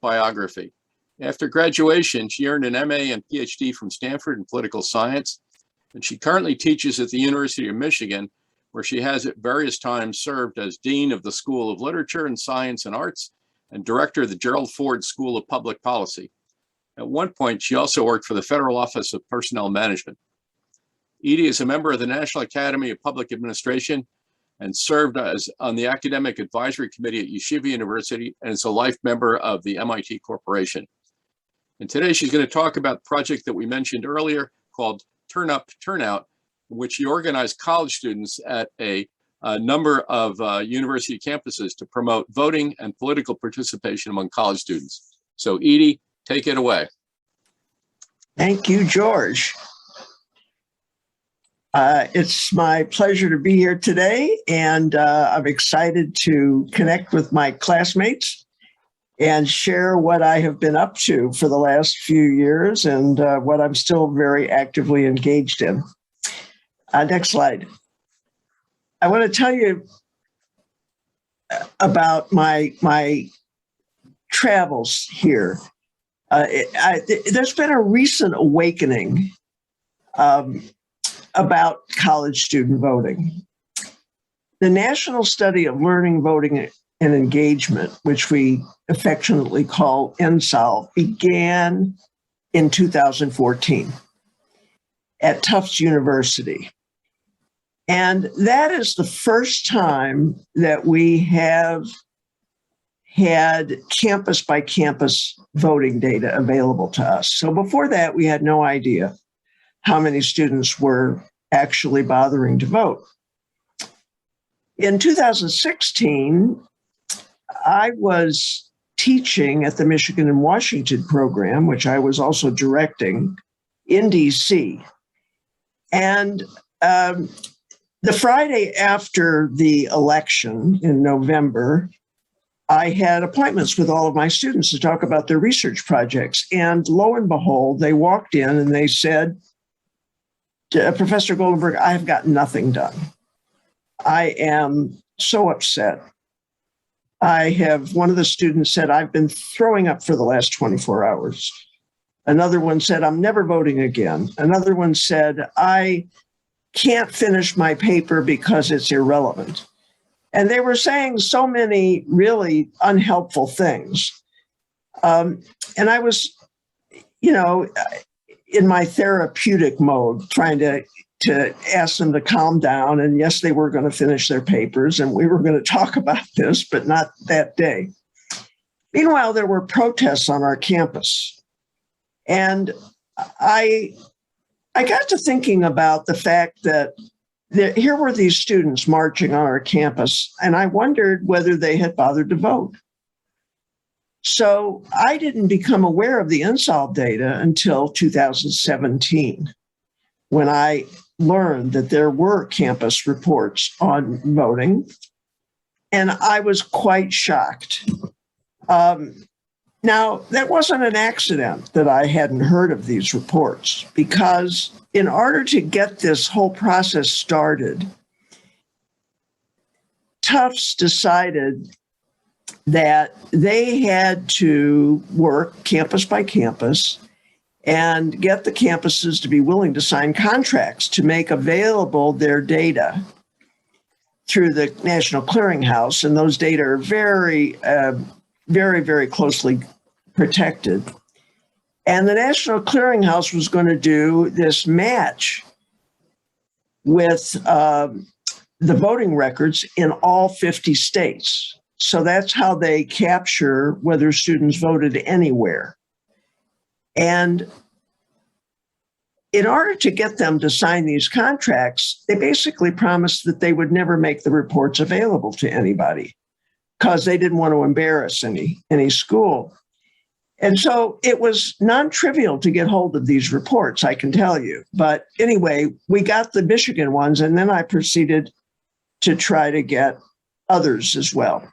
biography. After graduation, she earned an MA and PhD from Stanford in political science, and she currently teaches at the University of Michigan, where she has at various times served as Dean of the School of Literature and Science and Arts and Director of the Gerald Ford School of Public Policy. At one point, she also worked for the Federal Office of Personnel Management. Edie is a member of the National Academy of Public Administration and served as on the Academic Advisory Committee at Yeshiva University and is a life member of the MIT Corporation. And today she's going to talk about the project that we mentioned earlier called Turn Up, Turn Out, in which she organized college students at a number of university campuses to promote voting and political participation among college students. So Edie, take it away. Thank you, George. It's my pleasure to be here today, and I'm excited to connect with my classmates and share what I have been up to for the last few years and what I'm still very actively engaged in. Next slide. I want to tell you about my travels here. There's been a recent awakening about college student voting. The National Study of Learning, Voting, and Engagement, which we affectionately call NSOL, began in 2014 at Tufts University. And that is the first time that we have had campus by campus voting data available to us. So before that, we had no idea how many students were actually bothering to vote. In 2016, I was teaching at the Michigan and Washington program, which I was also directing in DC. And the Friday after the election in November, I had appointments with all of my students to talk about their research projects. And lo and behold, they walked in and they said, Professor Goldenberg, I have got nothing done. I am so upset. One of the students said, I've been throwing up for the last 24 hours. Another one said, I'm never voting again. Another one said, I can't finish my paper because it's irrelevant. And they were saying so many really unhelpful things. And I was, in my therapeutic mode, trying to ask them to calm down. And yes, they were going to finish their papers and we were going to talk about this, but not that day. Meanwhile, there were protests on our campus. And I got to thinking about the fact that here were these students marching on our campus, and I wondered whether they had bothered to vote. So I didn't become aware of the NSOL data until 2017, when I learned that there were campus reports on voting, and I was quite shocked. Now, that wasn't an accident that I hadn't heard of these reports, because in order to get this whole process started, Tufts decided that they had to work campus by campus and get the campuses to be willing to sign contracts to make available their data through the National Clearinghouse. And those data are very, very closely protected. And the National Clearinghouse was going to do this match with the voting records in all 50 states. So that's how they capture whether students voted anywhere. And in order to get them to sign these contracts, they basically promised that they would never make the reports available to anybody because they didn't want to embarrass any school. And so it was non-trivial to get hold of these reports, I can tell you. But anyway, we got the Michigan ones, and then I proceeded to try to get others as well.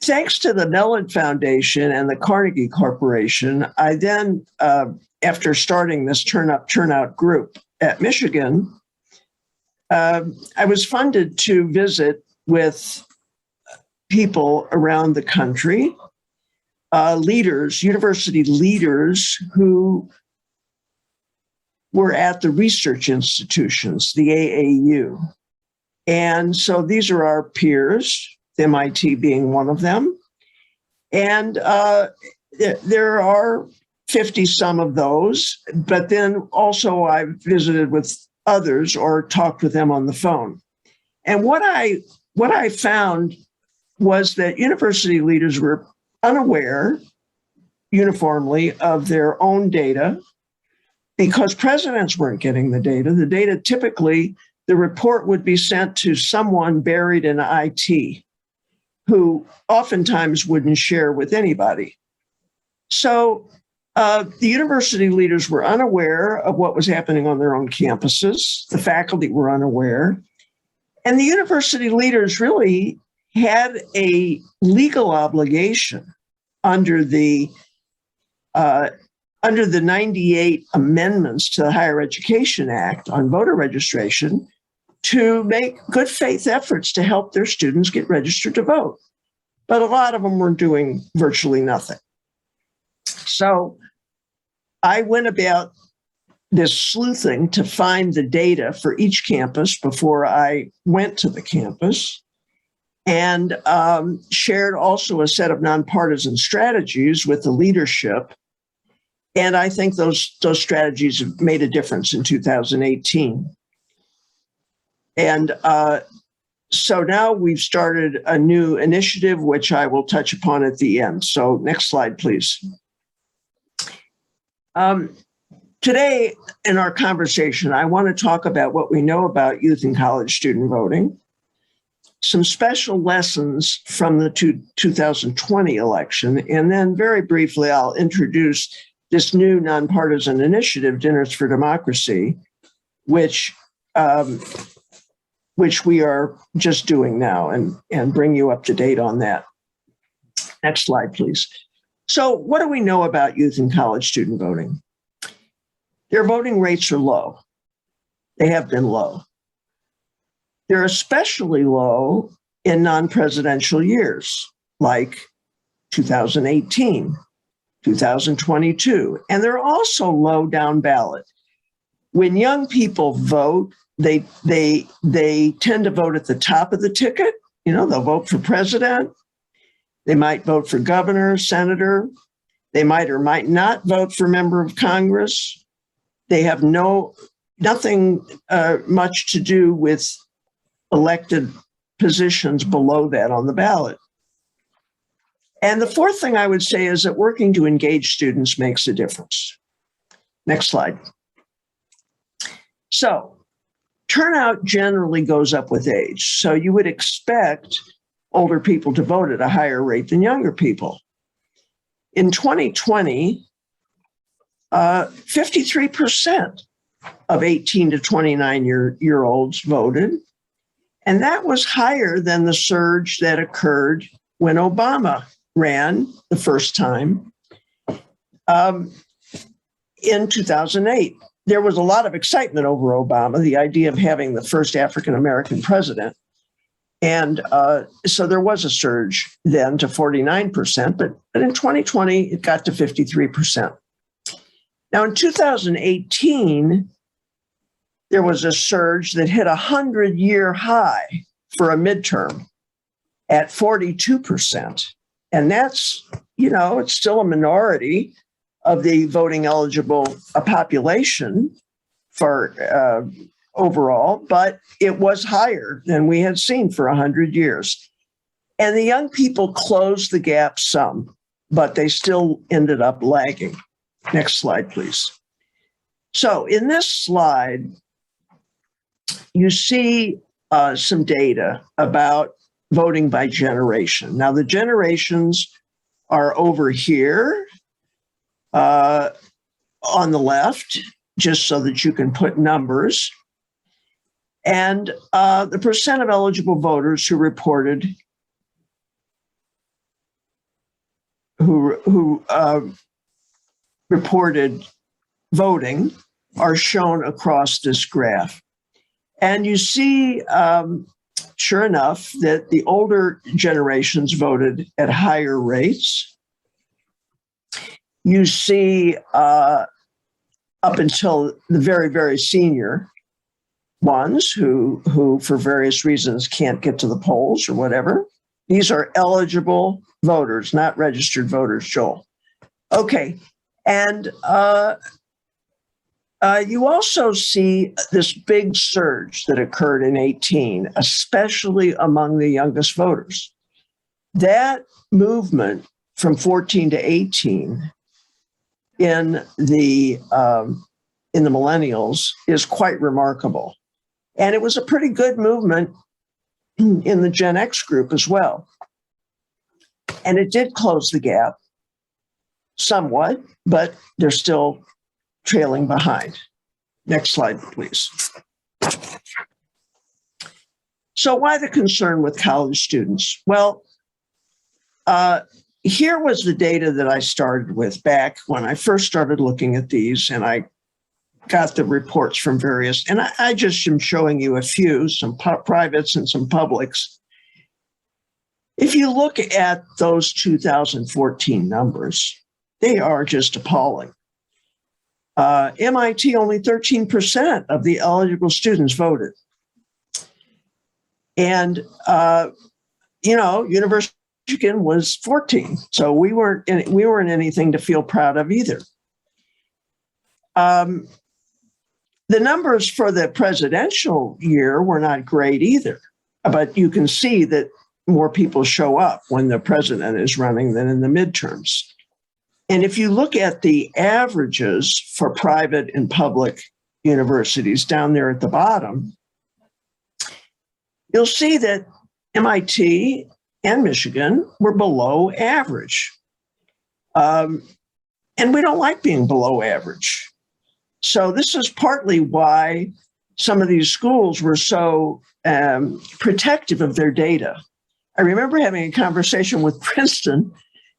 Thanks to the Mellon Foundation and the Carnegie Corporation, I then, after starting this Turn Up, Turn Out group at Michigan, I was funded to visit with people around the country, leaders, university leaders who were at the research institutions, the AAU. And so these are our peers, MIT being one of them. And there are 50 some of those, but then also I've visited with others or talked with them on the phone. And what I found was that university leaders were unaware uniformly of their own data because presidents weren't getting the data. The data typically, the report would be sent to someone buried in IT who oftentimes wouldn't share with anybody. So the university leaders were unaware of what was happening on their own campuses. The faculty were unaware. And the university leaders really had a legal obligation under the 98 amendments to the Higher Education Act on voter registration to make good faith efforts to help their students get registered to vote. But a lot of them were doing virtually nothing. So I went about this sleuthing to find the data for each campus before I went to the campus, and shared also a set of nonpartisan strategies with the leadership. And I think those strategies have made a difference in 2018. And so now we've started a new initiative, which I will touch upon at the end. So next slide, please. Today in our conversation, I want to talk about what we know about youth and college student voting, some special lessons from the 2020 election, and then very briefly, I'll introduce this new nonpartisan initiative, Dinners for Democracy, which we are just doing now, and bring you up to date on that. Next slide, please. So what do we know about youth and college student voting? Their voting rates are low. They have been low. They're especially low in non-presidential years, like 2018, 2022, and they're also low down ballot. When young people vote, they tend to vote at the top of the ticket. You know, they'll vote for president. They might vote for governor, senator. They might or might not vote for member of Congress. They have nothing much to do with elected positions below that on the ballot. And the fourth thing I would say is that working to engage students makes a difference. Next slide. So turnout generally goes up with age. So you would expect older people to vote at a higher rate than younger people. In 2020, 53% of 18 to 29-year-olds voted. And that was higher than the surge that occurred when Obama ran the first time in 2008. There was a lot of excitement over Obama, the idea of having the first African-American president. And so there was a surge then to 49%, but in 2020, it got to 53%. Now, in 2018, there was a surge that hit a 100-year high for a midterm at 42%. And that's, you know, it's still a minority of the voting eligible population for overall, but it was higher than we had seen for 100 years. And the young people closed the gap some, but they still ended up lagging. Next slide, please. So in this slide, you see some data about voting by generation. Now, the generations are over here on the left, just so that you can put numbers. And the percent of eligible voters who reported reported voting are shown across this graph. And you see sure enough, that the older generations voted at higher rates. You see up until the very, very senior ones who for various reasons can't get to the polls or whatever. These are eligible voters, not registered voters, Joel. Okay, and you also see this big surge that occurred in 18, especially among the youngest voters. That movement from 14 to 18 in the millennials is quite remarkable. And it was a pretty good movement in the Gen X group as well. And it did close the gap somewhat, but they're still trailing behind. Next slide, please. So why the concern with college students? Well, here was the data that I started with back when I first started looking at these, and I got the reports from various, and I just am showing you a few, some privates and some publics. If you look at those 2014 numbers, they are just appalling. MIT, only 13% of the eligible students voted. And, University of Michigan was 14. So we weren't anything to feel proud of either. The numbers for the presidential year were not great either, but you can see that more people show up when the president is running than in the midterms. And if you look at the averages for private and public universities down there at the bottom, you'll see that MIT and Michigan were below average. And we don't like being below average. So this is partly why some of these schools were so protective of their data. I remember having a conversation with Princeton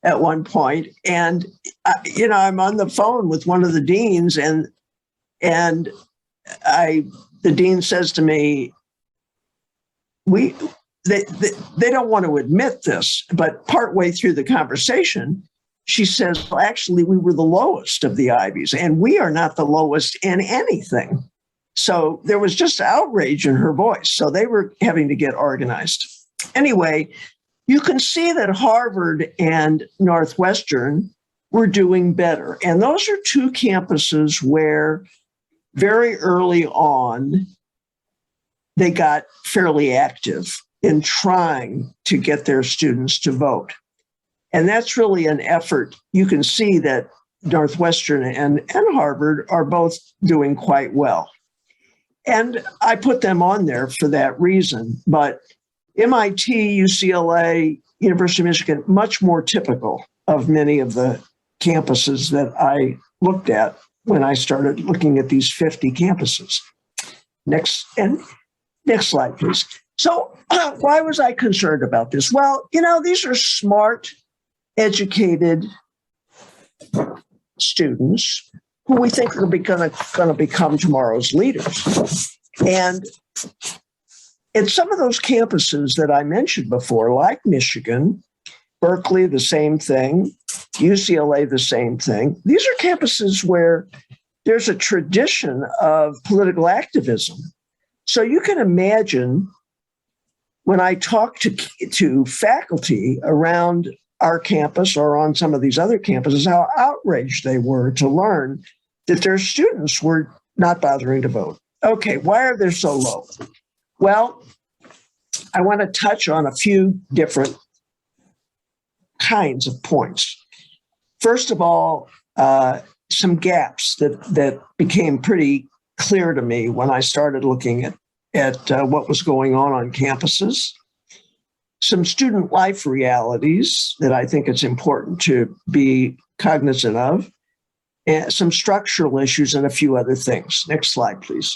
at one point, and I'm on the phone with one of the deans, and the dean says to me, they don't want to admit this, but partway through the conversation, she says, well, actually, we were the lowest of the Ivies, and we are not the lowest in anything. So there was just outrage in her voice. So they were having to get organized. Anyway, you can see that Harvard and Northwestern were doing better. And those are two campuses where very early on, they got fairly active in trying to get their students to vote. And that's really an effort. You can see that Northwestern and Harvard are both doing quite well. And I put them on there for that reason. But MIT, UCLA, University of Michigan, much more typical of many of the campuses that I looked at when I started looking at these 50 campuses. Next slide, please. So why was I concerned about this? Well, these are smart, educated students who we think are going to become tomorrow's leaders. And in some of those campuses that I mentioned before, like Michigan, Berkeley, the same thing, UCLA, the same thing, these are campuses where there's a tradition of political activism. So you can imagine when I talk to faculty around our campus or on some of these other campuses, how outraged they were to learn that their students were not bothering to vote. Okay, why are they so low? Well, I want to touch on a few different kinds of points. First of all, some gaps that became pretty clear to me when I started looking at what was going on campuses. Some student life realities that I think it's important to be cognizant of, and some structural issues and a few other things. Next slide, please.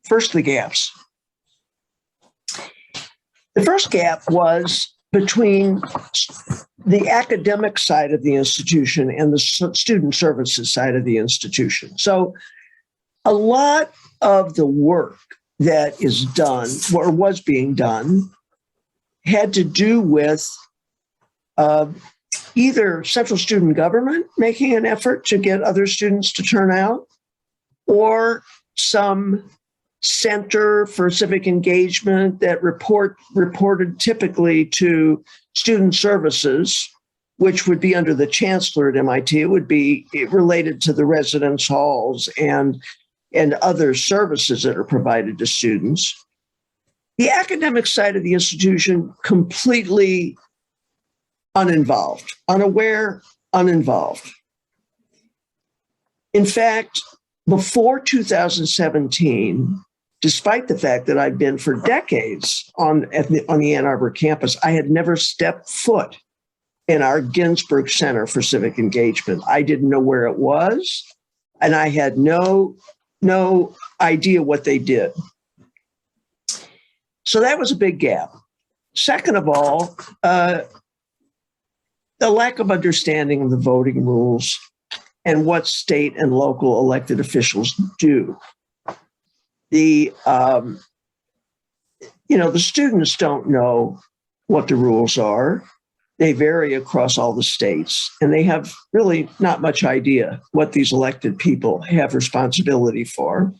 First, the gaps. The first gap was between the academic side of the institution and the student services side of the institution. So a lot of the work that is done or was being done had to do with either central student government making an effort to get other students to turn out, or some center for civic engagement that reported typically to student services, which would be under the chancellor at MIT. It would be related to the residence halls and other services that are provided to students. The academic side of the institution, completely uninvolved, unaware, uninvolved. In fact, before 2017, despite the fact that I've been for decades on the Ann Arbor campus, I had never stepped foot in our Ginsberg Center for Civic Engagement. I didn't know where it was, and I had no idea what they did. So that was a big gap. Second of all, the lack of understanding of the voting rules and what state and local elected officials do. The students don't know what the rules are. They vary across all the states, and they have really not much idea what these elected people have responsibility for.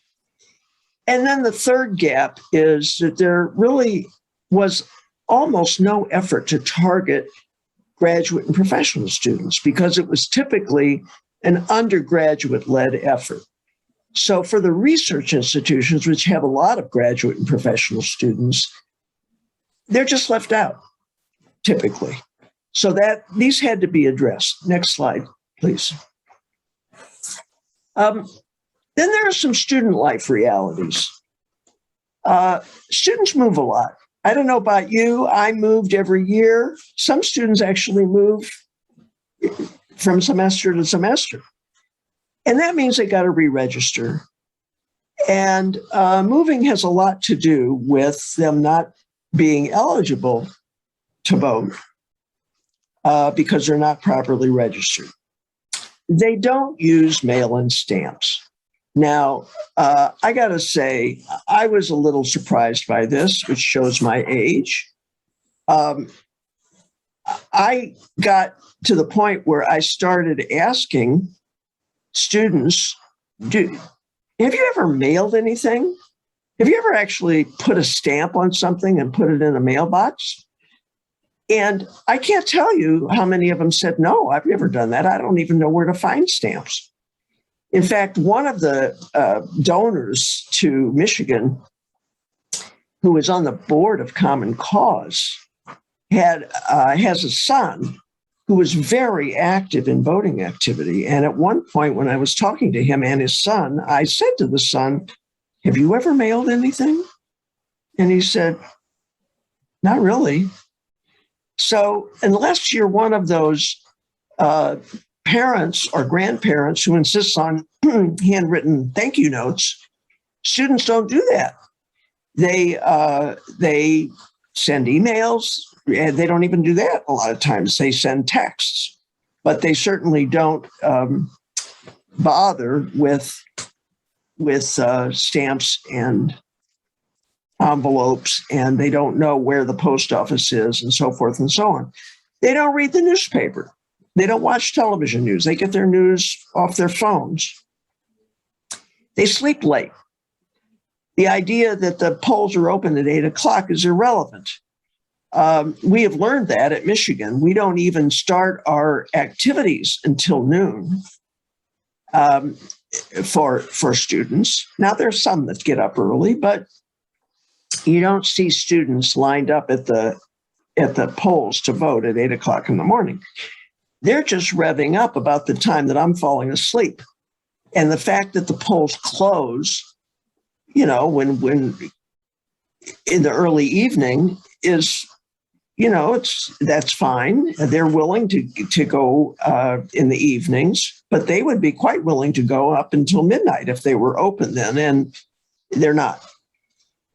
And then the third gap is that there really was almost no effort to target graduate and professional students, because it was typically an undergraduate-led effort. So for the research institutions, which have a lot of graduate and professional students, they're just left out, typically. So that these had to be addressed. Next slide, please. Then there are some student life realities. Students move a lot. I don't know about you, I moved every year. Some students actually move from semester to semester. And that means they got to re-register. And moving has a lot to do with them not being eligible to vote because they're not properly registered. They don't use mail-in stamps. Now, I got to say, I was a little surprised by this, which shows my age. I got to the point where I started asking students, have you ever mailed anything? Have you ever actually put a stamp on something and put it in a mailbox? And I can't tell you how many of them said, no, I've never done that. I don't even know where to find stamps. In fact, one of the donors to Michigan, who is on the board of Common Cause, has a son who was very active in voting activity. And at one point when I was talking to him and his son, I said to the son, have you ever mailed anything? And he said, not really. So in the last year, one of those parents or grandparents who insists on handwritten thank you notes, students don't do that. They send emails, and they don't even do that a lot of times. They send texts, but they certainly don't bother with stamps and envelopes, and they don't know where the post office is and so forth and so on. They don't read the newspaper. They don't watch television news. They get their news off their phones. They sleep late. The idea that the polls are open at 8 o'clock is irrelevant. We have learned that at Michigan. We don't even start our activities until noon for students. Now, there's some that get up early, but you don't see students lined up at the polls to vote at 8 o'clock in the morning. They're just revving up about the time that I'm falling asleep. And the fact that the polls close, when in the early evening is, that's fine. They're willing to go in the evenings, but they would be quite willing to go up until midnight if they were open then, and they're not.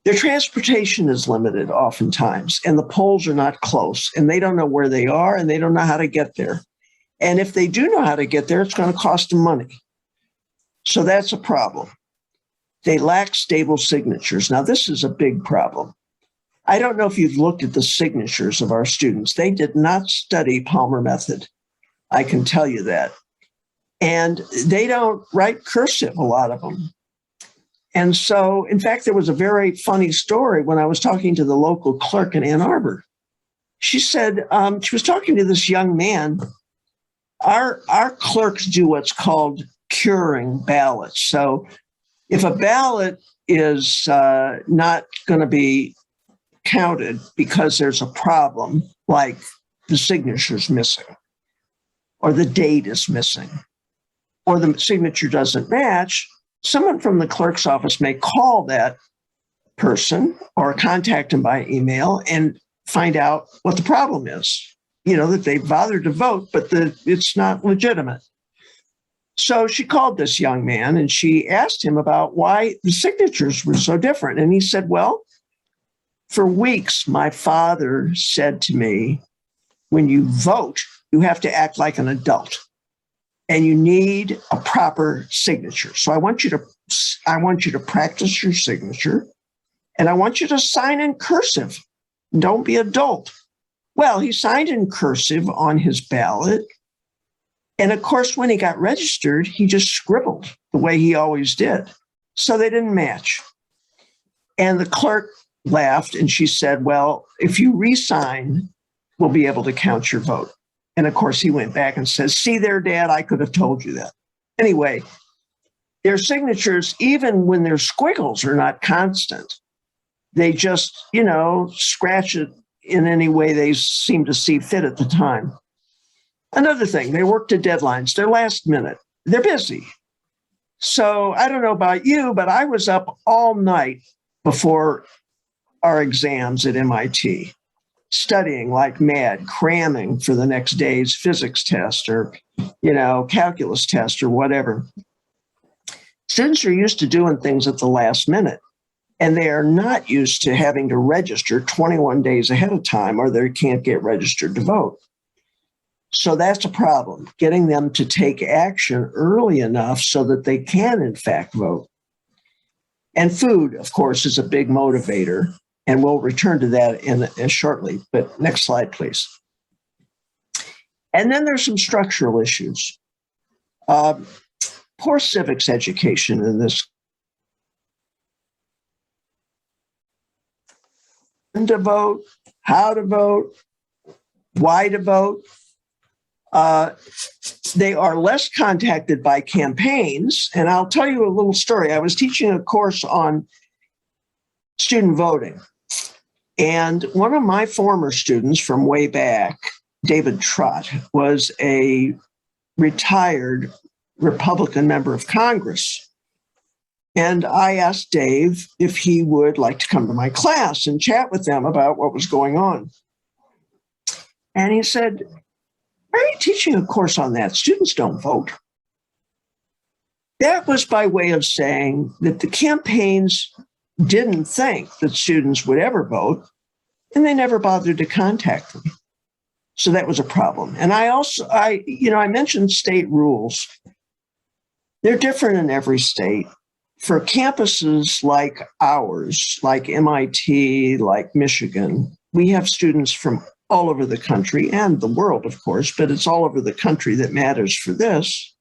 Their transportation is limited oftentimes, and the polls are not close, and they don't know where they are, and they don't know how to get there. And if they do know how to get there, it's going to cost them money. So that's a problem. they lack stable signatures. Now, this is a big problem. I don't know if you've looked at the signatures of our students. They did not study Palmer method. I can tell you that. And they don't write cursive, a lot of them. And so, in fact, there was a very funny story when I was talking to the local clerk in Ann Arbor. She said, she was talking to this young man. Our clerks do what's called curing ballots. So if a ballot is not going to be counted because there's a problem, like the signature's missing, or the date is missing, or the signature doesn't match, someone from the clerk's office may call that person or contact them by email and find out what the problem is. You know, that they bothered to vote, but it's not legitimate. So she called this young man and she asked him about why the signatures were so different. And he said, well, for weeks, my father said to me, when you vote, you have to act like an adult and you need a proper signature. So I want you to practice your signature and I want you to sign in cursive. Don't be adult. Well, he signed in cursive on his ballot. And of course, when he got registered, he just scribbled the way he always did. So they didn't match. And the clerk laughed and she said, well, if you re-sign, we'll be able to count your vote. And of course, he went back and says, see there, Dad, I could have told you that. Anyway, their signatures, even when their squiggles are not constant, they just, scratch it in any way they seem to see fit at the time. Another thing, they work to deadlines. They're last minute. They're busy. So I don't know about you, but I was up all night before our exams at MIT, studying like mad, cramming for the next day's physics test or, calculus test or whatever. Students are used to doing things at the last minute. And they are not used to having to register 21 days ahead of time or they can't get registered to vote. So that's a problem, getting them to take action early enough so that they can, in fact, vote. And food, of course, is a big motivator. And we'll return to that in shortly. But next slide, please. And then there's some structural issues. Poor civics education in this. When to vote, how to vote, why to vote. They are less contacted by campaigns. And I'll tell you a little story. I was teaching a course on student voting. And one of my former students from way back, David Trott, was a retired Republican member of Congress. And I asked Dave if he would like to come to my class and chat with them about what was going on. And he said, why are you teaching a course on that? Students don't vote. That was by way of saying that the campaigns didn't think that students would ever vote, and they never bothered to contact them. So that was a problem. And I mentioned state rules. They're different in every state. For campuses like ours, like MIT, like Michigan, we have students from all over the country and the world, of course, but it's all over the country that matters for this.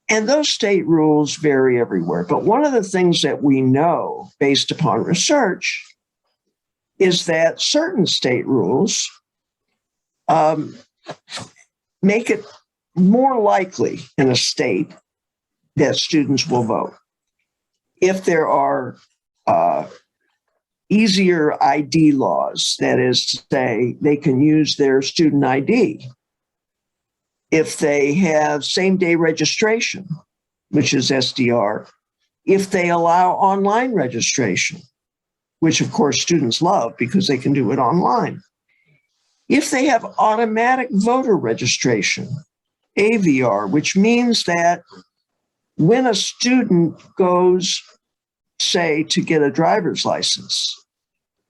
And those state rules vary everywhere. But one of the things that we know based upon research is that certain state rules make it more likely in a state that students will vote. If there are easier ID laws, that is to say, they can use their student ID. If they have same-day registration, which is SDR, if they allow online registration, which of course students love because they can do it online. If they have automatic voter registration, AVR, which means that when a student goes, say, to get a driver's license,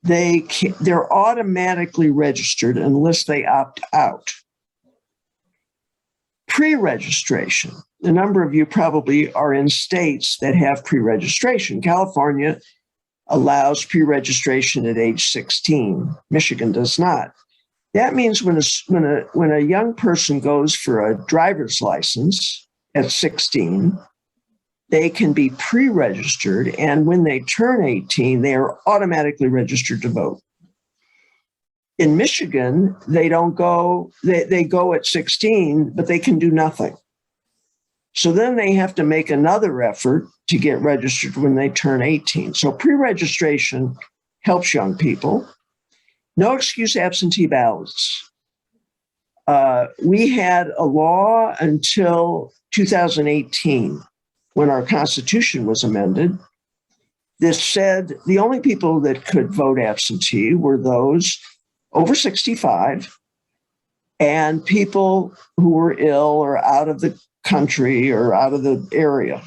they're automatically registered unless they opt out. Pre-registration, a number of you probably are in states that have pre-registration. California allows pre-registration at age 16. Michigan does not. That means when a young person goes for a driver's license at 16, they can be pre-registered, and when they turn 18, they are automatically registered to vote. In Michigan, they don't go, they go at 16, but they can do nothing. So then they have to make another effort to get registered when they turn 18. So pre-registration helps young people. No excuse absentee ballots. We had a law until 2018 when our Constitution was amended. This said the only people that could vote absentee were those over 65 and people who were ill or out of the country or out of the area.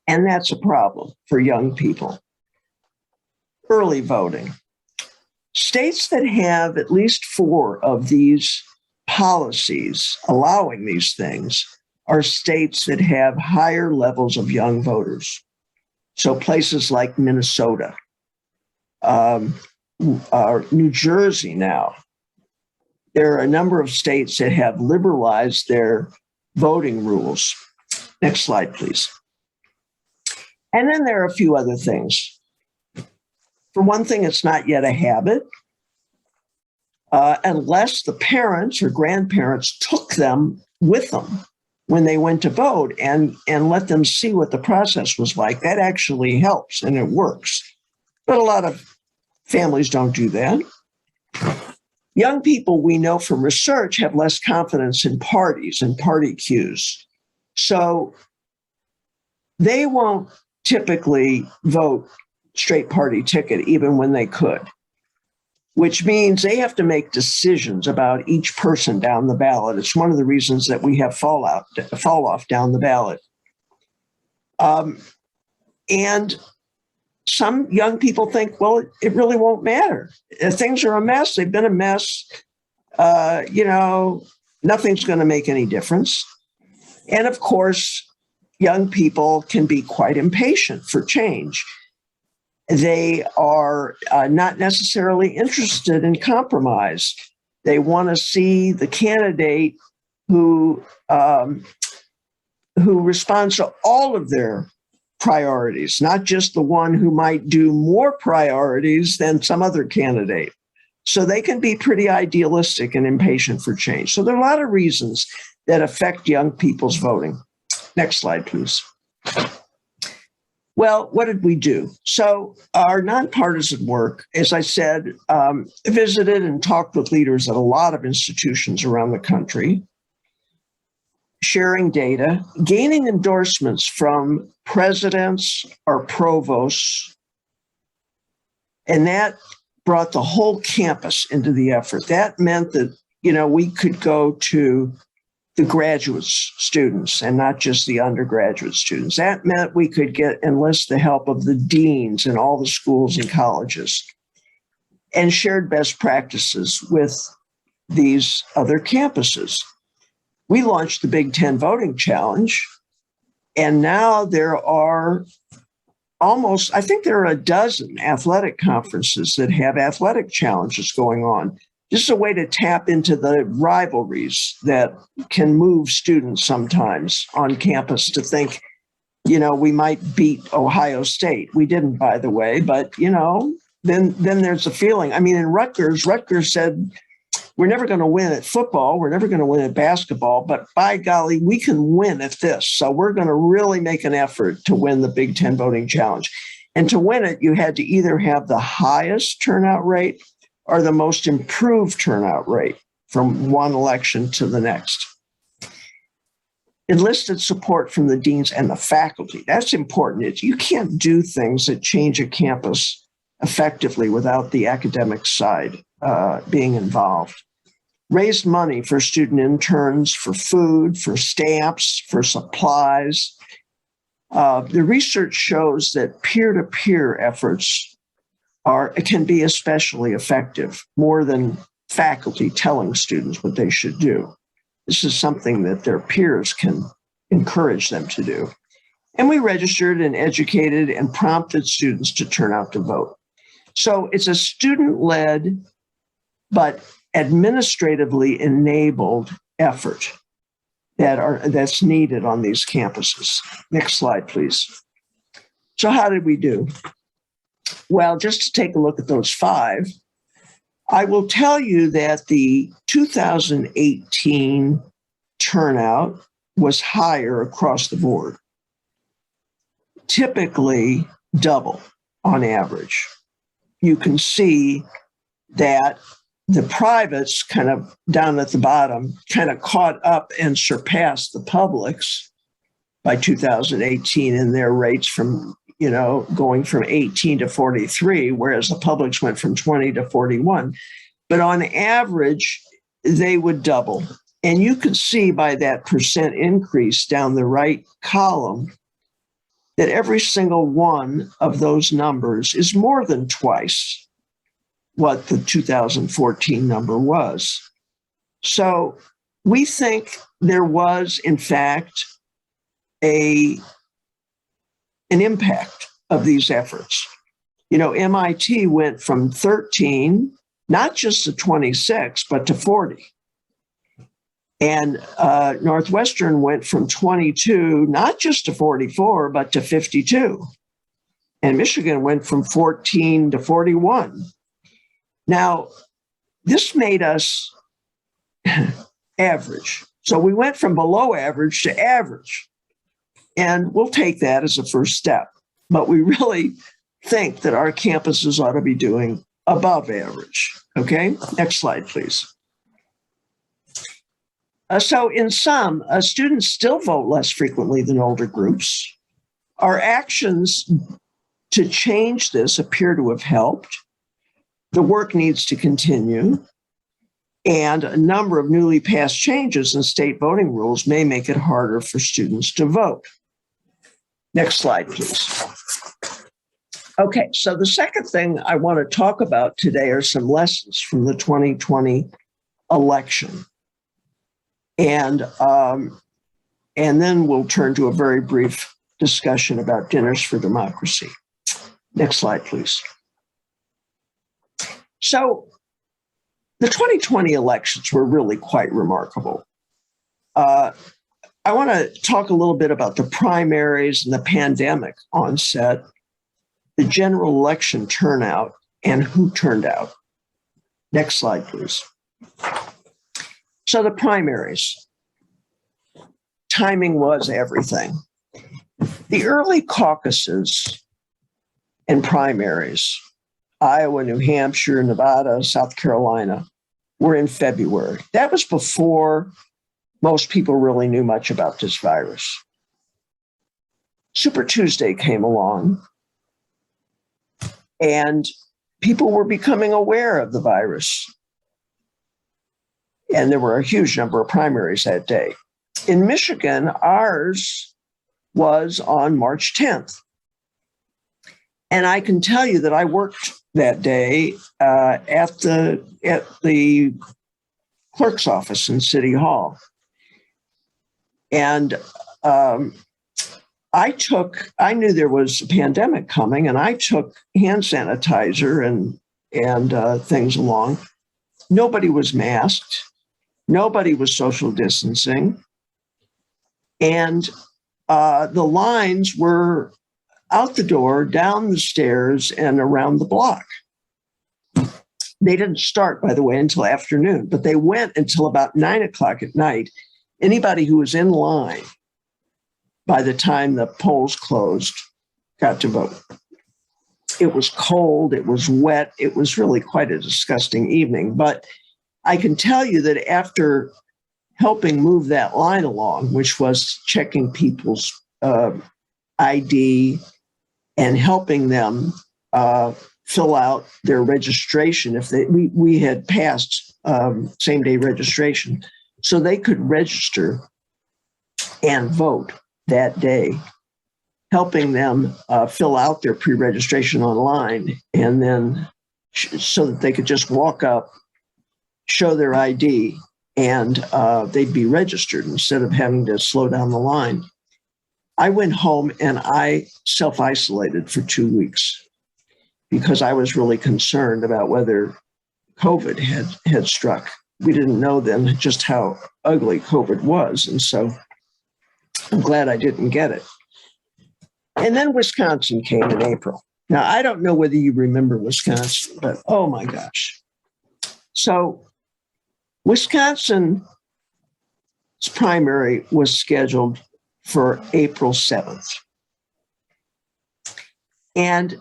And that's a problem for young people. Early voting. States that have at least 4 of these policies allowing these things are states that have higher levels of young voters. So places like Minnesota, New Jersey now. There are a number of states that have liberalized their voting rules. Next slide, please. And then there are a few other things. For one thing, it's not yet a habit, unless the parents or grandparents took them with them when they went to vote and let them see what the process was like. That actually helps and it works. But a lot of families don't do that. Young people, we know from research, have less confidence in parties and party cues. So they won't typically vote straight party ticket even when they could, which means they have to make decisions about each person down the ballot. It's one of the reasons that we have fall off down the ballot. And some young people think, well, it really won't matter. Things are a mess. They've been a mess. Nothing's going to make any difference. And of course, young people can be quite impatient for change. They are not necessarily interested in compromise. They want to see the candidate who responds to all of their priorities, not just the one who might do more priorities than some other candidate. So they can be pretty idealistic and impatient for change. So there are a lot of reasons that affect young people's voting. Next slide, please. Well, what did we do? So our nonpartisan work, as I said, visited and talked with leaders at a lot of institutions around the country, sharing data, gaining endorsements from presidents or provosts, and that brought the whole campus into the effort. That meant that, we could go to the graduate students and not just the undergraduate students. That meant we could enlist the help of the deans in all the schools and colleges and shared best practices with these other campuses. We launched the Big Ten Voting Challenge, and now there are I think there are a dozen athletic conferences that have athletic challenges going on. This is a way to tap into the rivalries that can move students sometimes on campus to think, we might beat Ohio State. We didn't, by the way, but, then there's a feeling. I mean, in Rutgers said, we're never going to win at football. We're never going to win at basketball, but by golly, we can win at this. So we're going to really make an effort to win the Big Ten Voting Challenge. And to win it, you had to either have the highest turnout rate or the most improved turnout rate from one election to the next. Enlisted support from the deans and the faculty. That's important. You can't do things that change a campus effectively without the academic side being involved. Raised money for student interns, for food, for stamps, for supplies. The research shows that peer-to-peer efforts can be especially effective, more than faculty telling students what they should do. This is something that their peers can encourage them to do. And we registered and educated and prompted students to turn out to vote. So it's a student-led but administratively enabled effort that's needed on these campuses. Next slide, please. So how did we do? Well, just to take a look at those 5, I will tell you that the 2018 turnout was higher across the board, typically double on average. You can see that the privates kind of down at the bottom kind of caught up and surpassed the publics by 2018 in their rates from, going from 18 to 43, whereas the publics went from 20 to 41. But on average, they would double. And you can see by that percent increase down the right column that every single one of those numbers is more than twice what the 2014 number was. So we think there was, in fact, an impact of these efforts. MIT went from 13, not just to 26, but to 40. And Northwestern went from 22, not just to 44, but to 52. And Michigan went from 14 to 41. Now, this made us average. So we went from below average to average. And we'll take that as a first step. But we really think that our campuses ought to be doing above average. Okay, next slide, please. So in sum, students still vote less frequently than older groups. Our actions to change this appear to have helped. The work needs to continue, and a number of newly passed changes in state voting rules may make it harder for students to vote. Next slide, please. Okay, so the second thing I want to talk about today are some lessons from the 2020 election. And then we'll turn to a very brief discussion about Dinners for Democracy. Next slide, please. So the 2020 elections were really quite remarkable. I want to talk a little bit about the primaries and the pandemic onset, the general election turnout, and who turned out. Next slide, please. So the primaries. Timing was everything. The early caucuses and primaries, Iowa, New Hampshire, Nevada, South Carolina, were in February. That was before most people really knew much about this virus. Super Tuesday came along, and people were becoming aware of the virus. And there were a huge number of primaries that day. In Michigan, ours was on March 10th. And I can tell you that I worked that day at the clerk's office in City Hall. And I knew there was a pandemic coming, and I took hand sanitizer and things along. Nobody was masked. Nobody was social distancing. And the lines were out the door, down the stairs, and around the block. They didn't start, by the way, until afternoon, but they went until about 9 o'clock at night. Anybody who was in line by the time the polls closed got to vote. It was cold, it was wet, it was really quite a disgusting evening. But I can tell you that after helping move that line along, which was checking people's ID and helping them fill out their registration, if we had passed same-day registration, so they could register and vote that day, helping them fill out their pre-registration online, and then so that they could just walk up, show their ID, and they'd be registered instead of having to slow down the line. I went home and I self-isolated for 2 weeks because I was really concerned about whether COVID had struck. We didn't know then just how ugly COVID was. And so I'm glad I didn't get it. And then Wisconsin came in April. Now, I don't know whether you remember Wisconsin, but oh my gosh. So Wisconsin's primary was scheduled for April 7th. And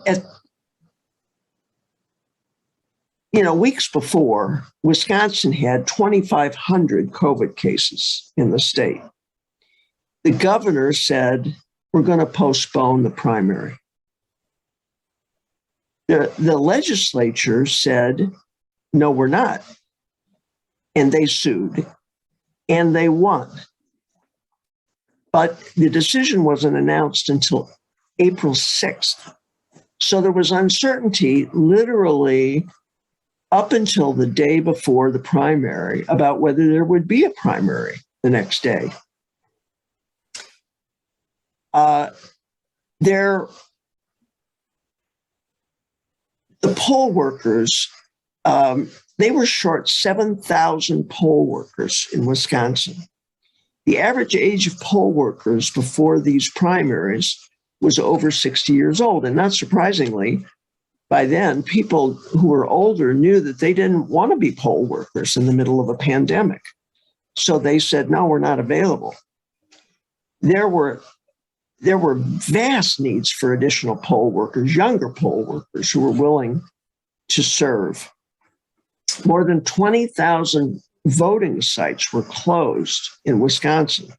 weeks before, Wisconsin had 2,500 COVID cases in the state. The governor said, we're going to postpone the primary. The legislature said, no, we're not. And they sued, and they won. But the decision wasn't announced until April 6th. So there was uncertainty literally up until the day before the primary about whether there would be a primary the next day. The poll workers, they were short 7,000 poll workers in Wisconsin. The average age of poll workers before these primaries was over 60 years old. And not surprisingly, by then, people who were older knew that they didn't want to be poll workers in the middle of a pandemic. So they said, no, we're not available. There were vast needs for additional poll workers, younger poll workers who were willing to serve. More than 20,000 voting sites were closed in Wisconsin.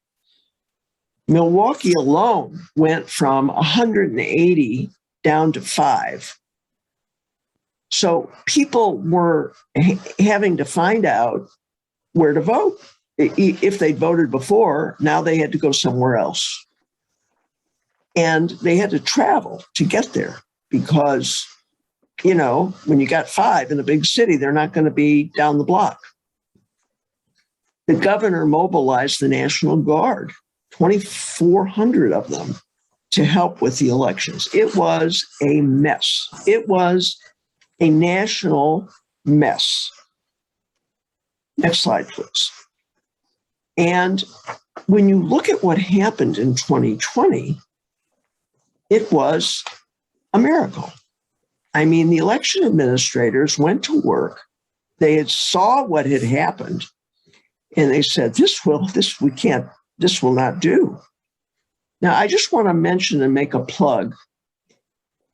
Milwaukee alone went from 180 down to 5. So people were having to find out where to vote. If they'd voted before, now they had to go somewhere else. And they had to travel to get there because, when you got 5 in a big city, they're not going to be down the block. The governor mobilized the National Guard, 2,400 of them, to help with the elections. It was a mess. It was a national mess. Next slide, please. And when you look at what happened in 2020, it was a miracle. I mean, the election administrators went to work. They had saw what had happened, and they said, this will not do. Now, I just want to mention and make a plug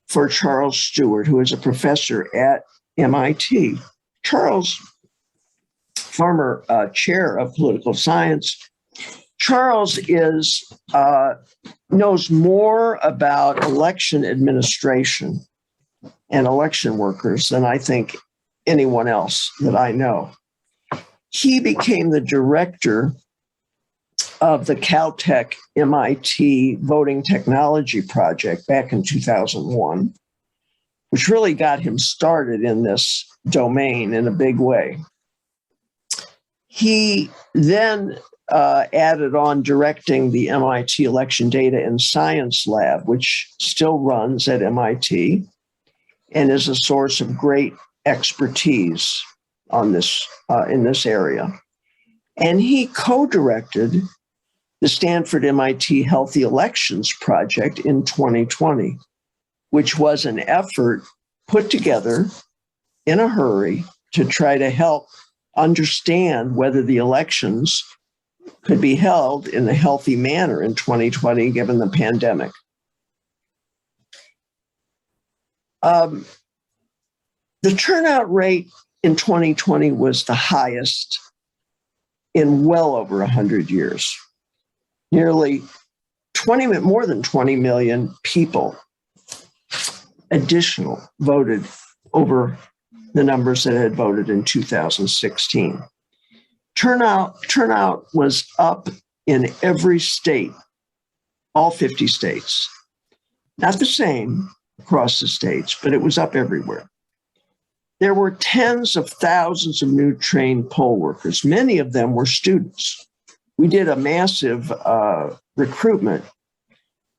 for Charles Stewart, who is a professor at MIT. Charles, former chair of political science. Charles knows more about election administration and election workers than I think anyone else that I know. He became the director of the Caltech MIT Voting Technology Project back in 2001, which really got him started in this domain in a big way. He then added on directing the MIT Election Data and Science Lab, which still runs at MIT and is a source of great expertise on this in this area. And he co-directed the Stanford MIT Healthy Elections Project in 2020, which was an effort put together in a hurry to try to help understand whether the elections could be held in a healthy manner in 2020, given the pandemic. The turnout rate in 2020 was the highest in well over 100 years. Nearly more than 20 million people additional voted over the numbers that had voted in 2016. Turnout was up in every state, all 50 states. Not the same across the states, but it was up everywhere. there were tens of thousands of new trained poll workers. Many of them were students. We did a massive recruitment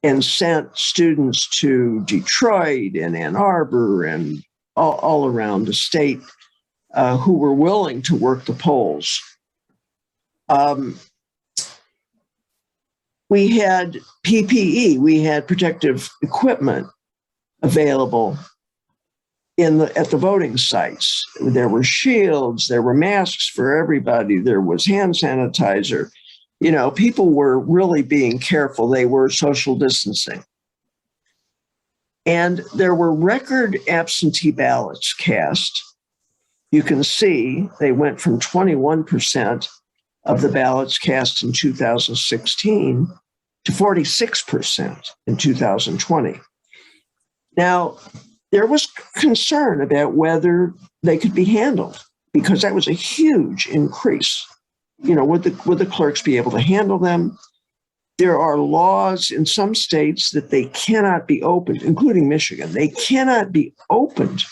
and sent students to Detroit and Ann Arbor and all around the state who were willing to work the polls. We had PPE, we had protective equipment available at the voting sites. There were shields, there were masks for everybody, there was hand sanitizer. You know, people were really being careful. They were social distancing. And there were record absentee ballots cast. You can see they went from 21% of the ballots cast in 2016 to 46% in 2020. Now, there was concern about whether they could be handled because that was a huge increase. You know, would the clerks be able to handle them? There are laws in some states that they cannot be opened, including Michigan. They cannot be opened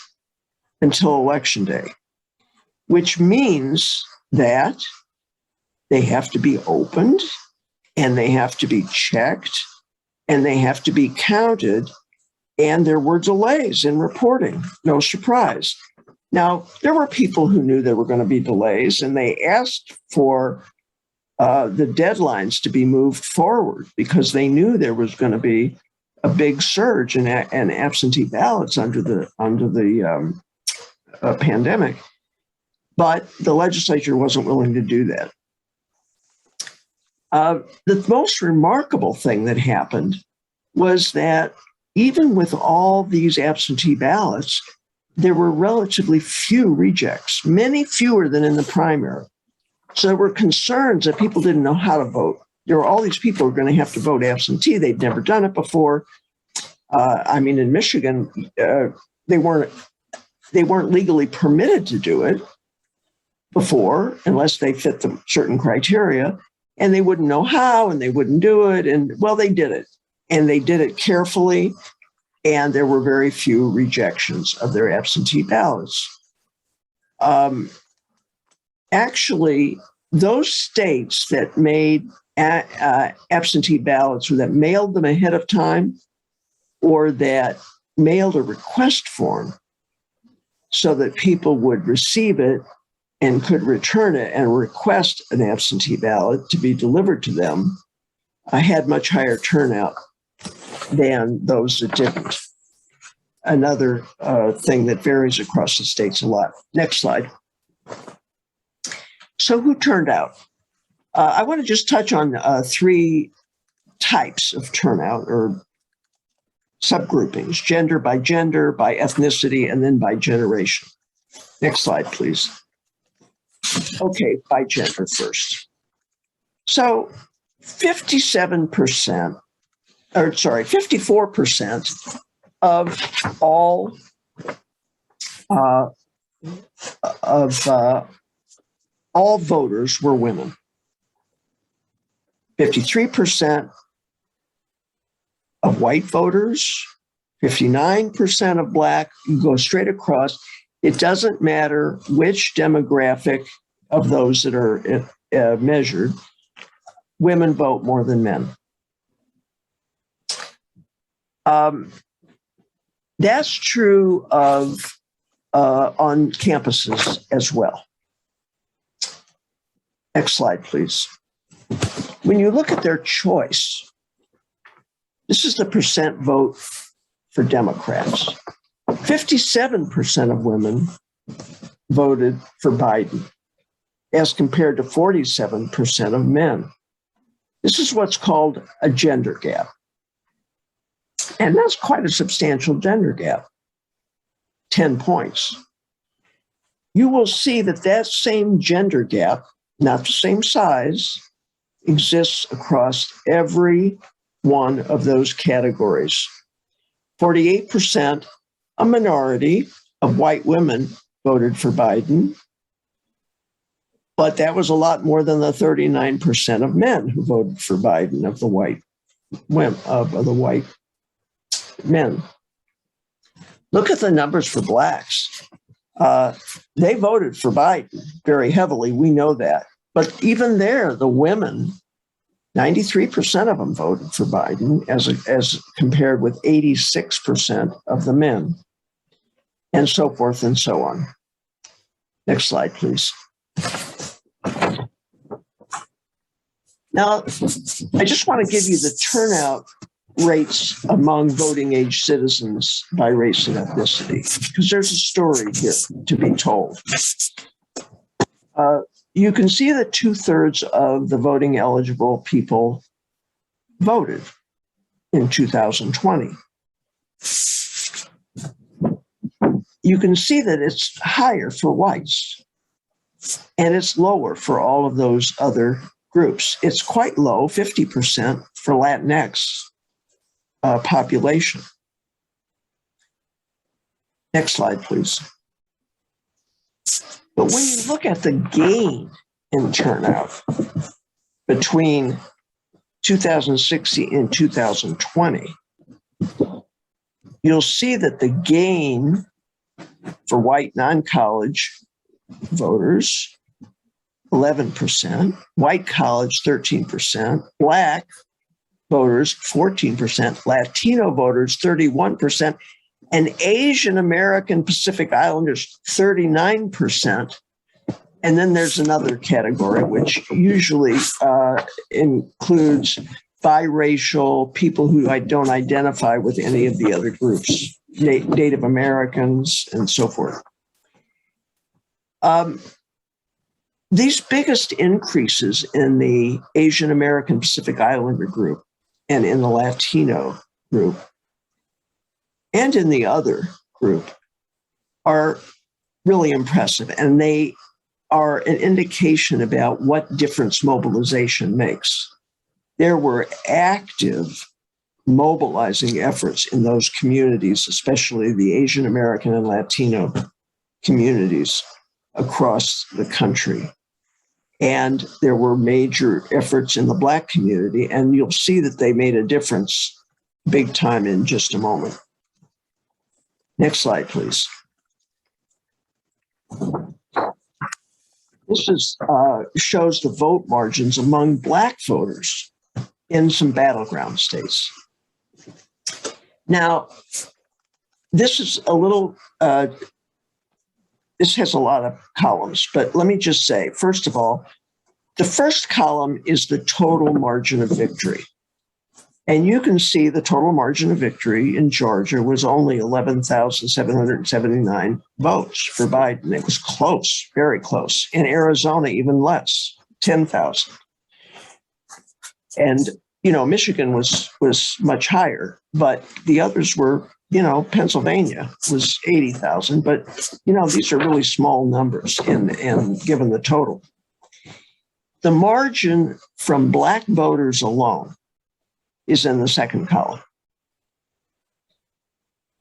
until Election Day, which means that they have to be opened and they have to be checked and they have to be counted. And there were delays in reporting, no surprise. Now, there were people who knew there were going to be delays, and they asked for the deadlines to be moved forward because they knew there was going to be a big surge in absentee ballots under the pandemic. But the legislature wasn't willing to do that. The most remarkable thing that happened was that even with all these absentee ballots, there were relatively few rejects, many fewer than in the primary. So there were concerns that people didn't know how to vote. There were all these people who were going to have to vote absentee. They'd never done it before. In Michigan, they weren't legally permitted to do it before unless they fit the certain criteria, and they wouldn't know how, and they wouldn't do it. And well, they did it, and they did it carefully. And there were very few rejections of their absentee ballots. Actually, those states that made absentee ballots or that mailed them ahead of time or that mailed a request form so that people would receive it and could return it and request an absentee ballot to be delivered to them, had much higher turnout than those that didn't. Another thing that varies across the states a lot. Next slide. So who turned out? I want to just touch on three types of turnout or subgroupings: gender, by ethnicity, and then by generation. Next slide, please. Okay, by gender first. So 54% of all voters were women. 53% of white voters, 59% of Black. You go straight across. It doesn't matter which demographic of those that are measured. Women vote more than men. That's true of on campuses as well. Next slide, please. When you look at their choice, this is the percent vote for Democrats. 57% of women voted for Biden, as compared to 47% of men. This is what's called a gender gap. And that's quite a substantial gender gap, 10 points. You will see that that same gender gap, not the same size, exists across every one of those categories. 48%, a minority of white women voted for Biden, but that was a lot more than the 39% of men who voted for Biden of the white women, of the white men. Look at the numbers for Blacks. They voted for Biden very heavily. We know that. But even there, the women, 93% of them voted for Biden as compared with 86% of the men, and so forth and so on. Next slide, please. Now, I just want to give you the turnout rates among voting age citizens by race and ethnicity, because there's a story here to be told. You can see that 2/3 of the voting eligible people voted in 2020. You can see that it's higher for whites and it's lower for all of those other groups. It's quite low, 50% for Latinx population. Next slide, please. But when you look at the gain in turnout between 2016 and 2020, you'll see that the gain for white non-college voters, 11%, white college, 13%, Black voters, 14%, Latino voters, 31%, and Asian American Pacific Islanders, 39%. And then there's another category, which usually includes biracial, people who don't identify with any of the other groups, Native Americans, and so forth. These biggest increases in the Asian American Pacific Islander group and in the Latino group and in the other group are really impressive, and they are an indication about what difference mobilization makes. There were active mobilizing efforts in those communities, especially the Asian American and Latino communities across the country. And there were major efforts in the Black community, and you'll see that they made a difference big time in just a moment. Next slide, please. This shows the vote margins among Black voters in some battleground states. Now, this is a little, this has a lot of columns, but let me just say, first of all, the first column is the total margin of victory. And you can see the total margin of victory in Georgia was only 11,779 votes for Biden. It was close, very close. In Arizona, even less, 10,000. And, you know, Michigan was much higher, but the others were, you know, Pennsylvania was 80,000. But, you know, these are really small numbers and given the total. The margin from Black voters alone is in the second column.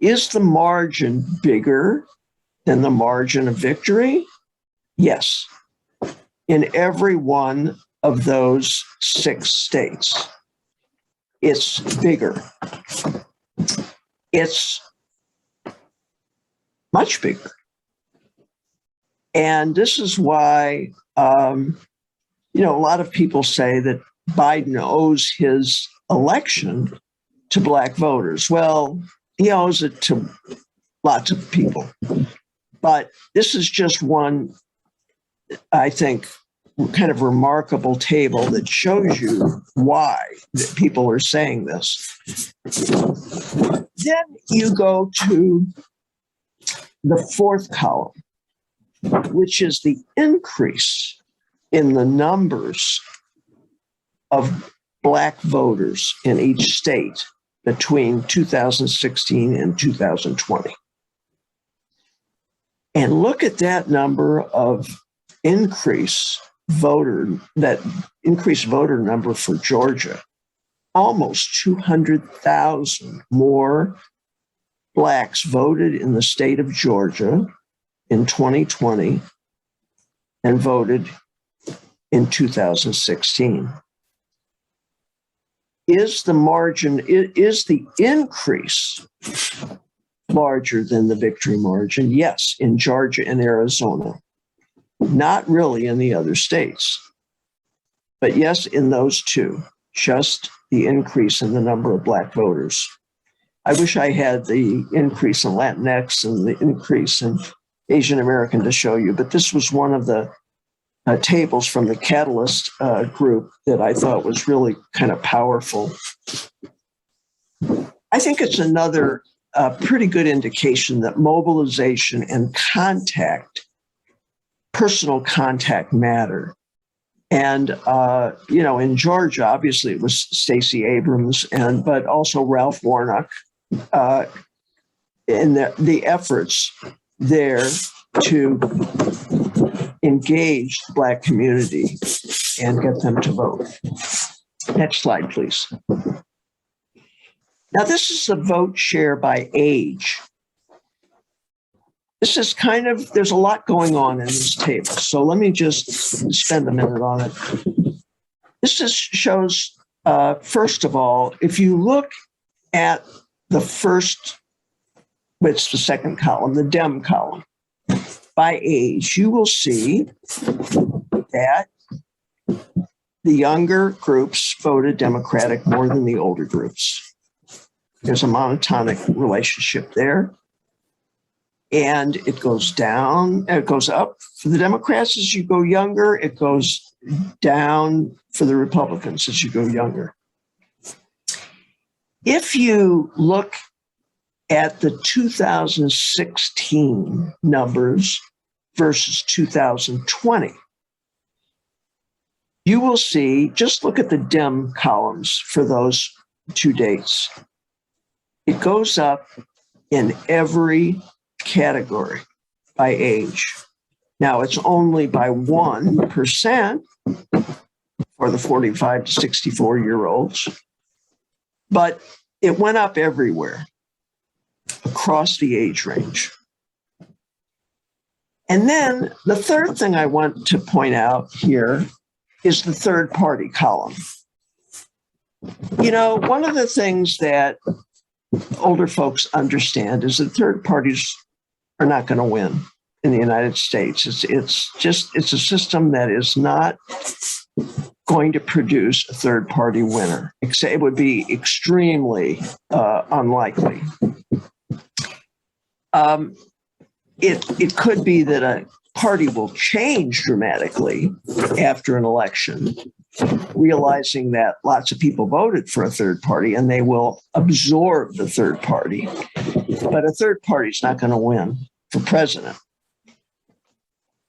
Is the margin bigger than the margin of victory? Yes. In every one of those 6 states, it's bigger. It's much bigger. And this is why, you know, a lot of people say that Biden owes his election to Black voters. Well, he owes it to lots of people. But this is just one, I think, kind of remarkable table that shows you why that people are saying this. Then you go to the fourth column, which is the increase in the numbers of Black voters in each state between 2016 and 2020. And look at that number of increased voter number for Georgia. Almost 200,000 more Blacks voted in the state of Georgia in 2020 and voted in 2016. Is the increase larger than the victory margin. Yes, in Georgia and Arizona. Not really in the other states. But yes, in those two, just the increase in the number of Black voters. I wish I had the increase in Latinx and the increase in Asian American to show you, but this was one of the tables from the Catalyst group that I thought was really kind of powerful. I think it's another pretty good indication that mobilization and contact, personal contact, matter. And, in Georgia, obviously it was Stacey Abrams, but also Ralph Warnock, in the efforts there to engage the Black community and get them to vote. Next slide, please. Now, this is the vote share by age. This is there's a lot going on in this table. So let me just spend a minute on it. This shows, first of all, if you look at the first, it's the second column, the Dem column, by age, you will see that the younger groups voted Democratic more than the older groups. There's a monotonic relationship there. And it goes down, it goes up for the Democrats as you go younger, it goes down for the Republicans as you go younger. If you look at the 2016 numbers versus 2020, you will see, just look at the Dem columns for those two dates. It goes up in every category by age. Now, it's only by 1% for the 45 to 64-year-olds, but it went up everywhere across the age range. And then the third thing I want to point out here is the third party column. One of the things that older folks understand is that third parties are not going to win in the United States. It's a system that is not going to produce a third party winner. It would be extremely unlikely. It could be that a party will change dramatically after an election, realizing that lots of people voted for a third party and they will absorb the third party. But a third party is not going to win for president.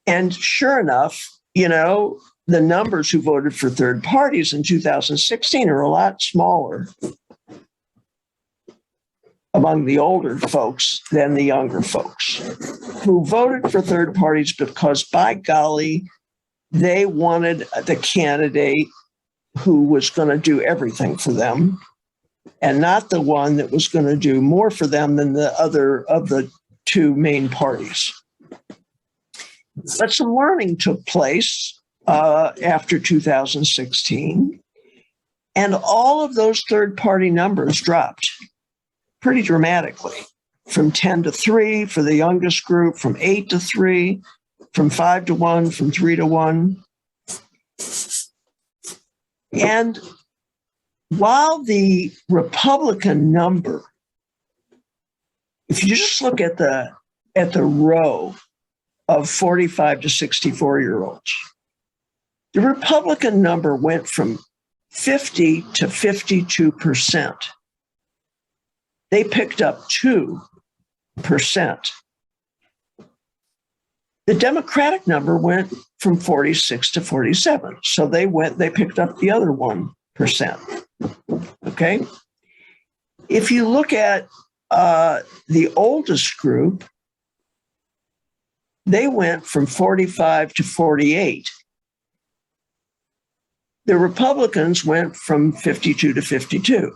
And sure enough, the numbers who voted for third parties in 2016 are a lot smaller among the older folks than the younger folks who voted for third parties because, by golly, they wanted the candidate who was going to do everything for them and not the one that was going to do more for them than the other of the two main parties. But some learning took place after 2016, and all of those third party numbers dropped pretty dramatically, from 10 to 3 for the youngest group, from 8 to 3, from 5 to 1, from 3 to 1. And while the Republican number, if you just look at the row of 45 to 64-year-olds, the Republican number went from 50 to 52%. They picked up 2%. The Democratic number went from 46 to 47. So they picked up the other 1%. Okay. If you look at the oldest group, they went from 45 to 48. The Republicans went from 52 to 52.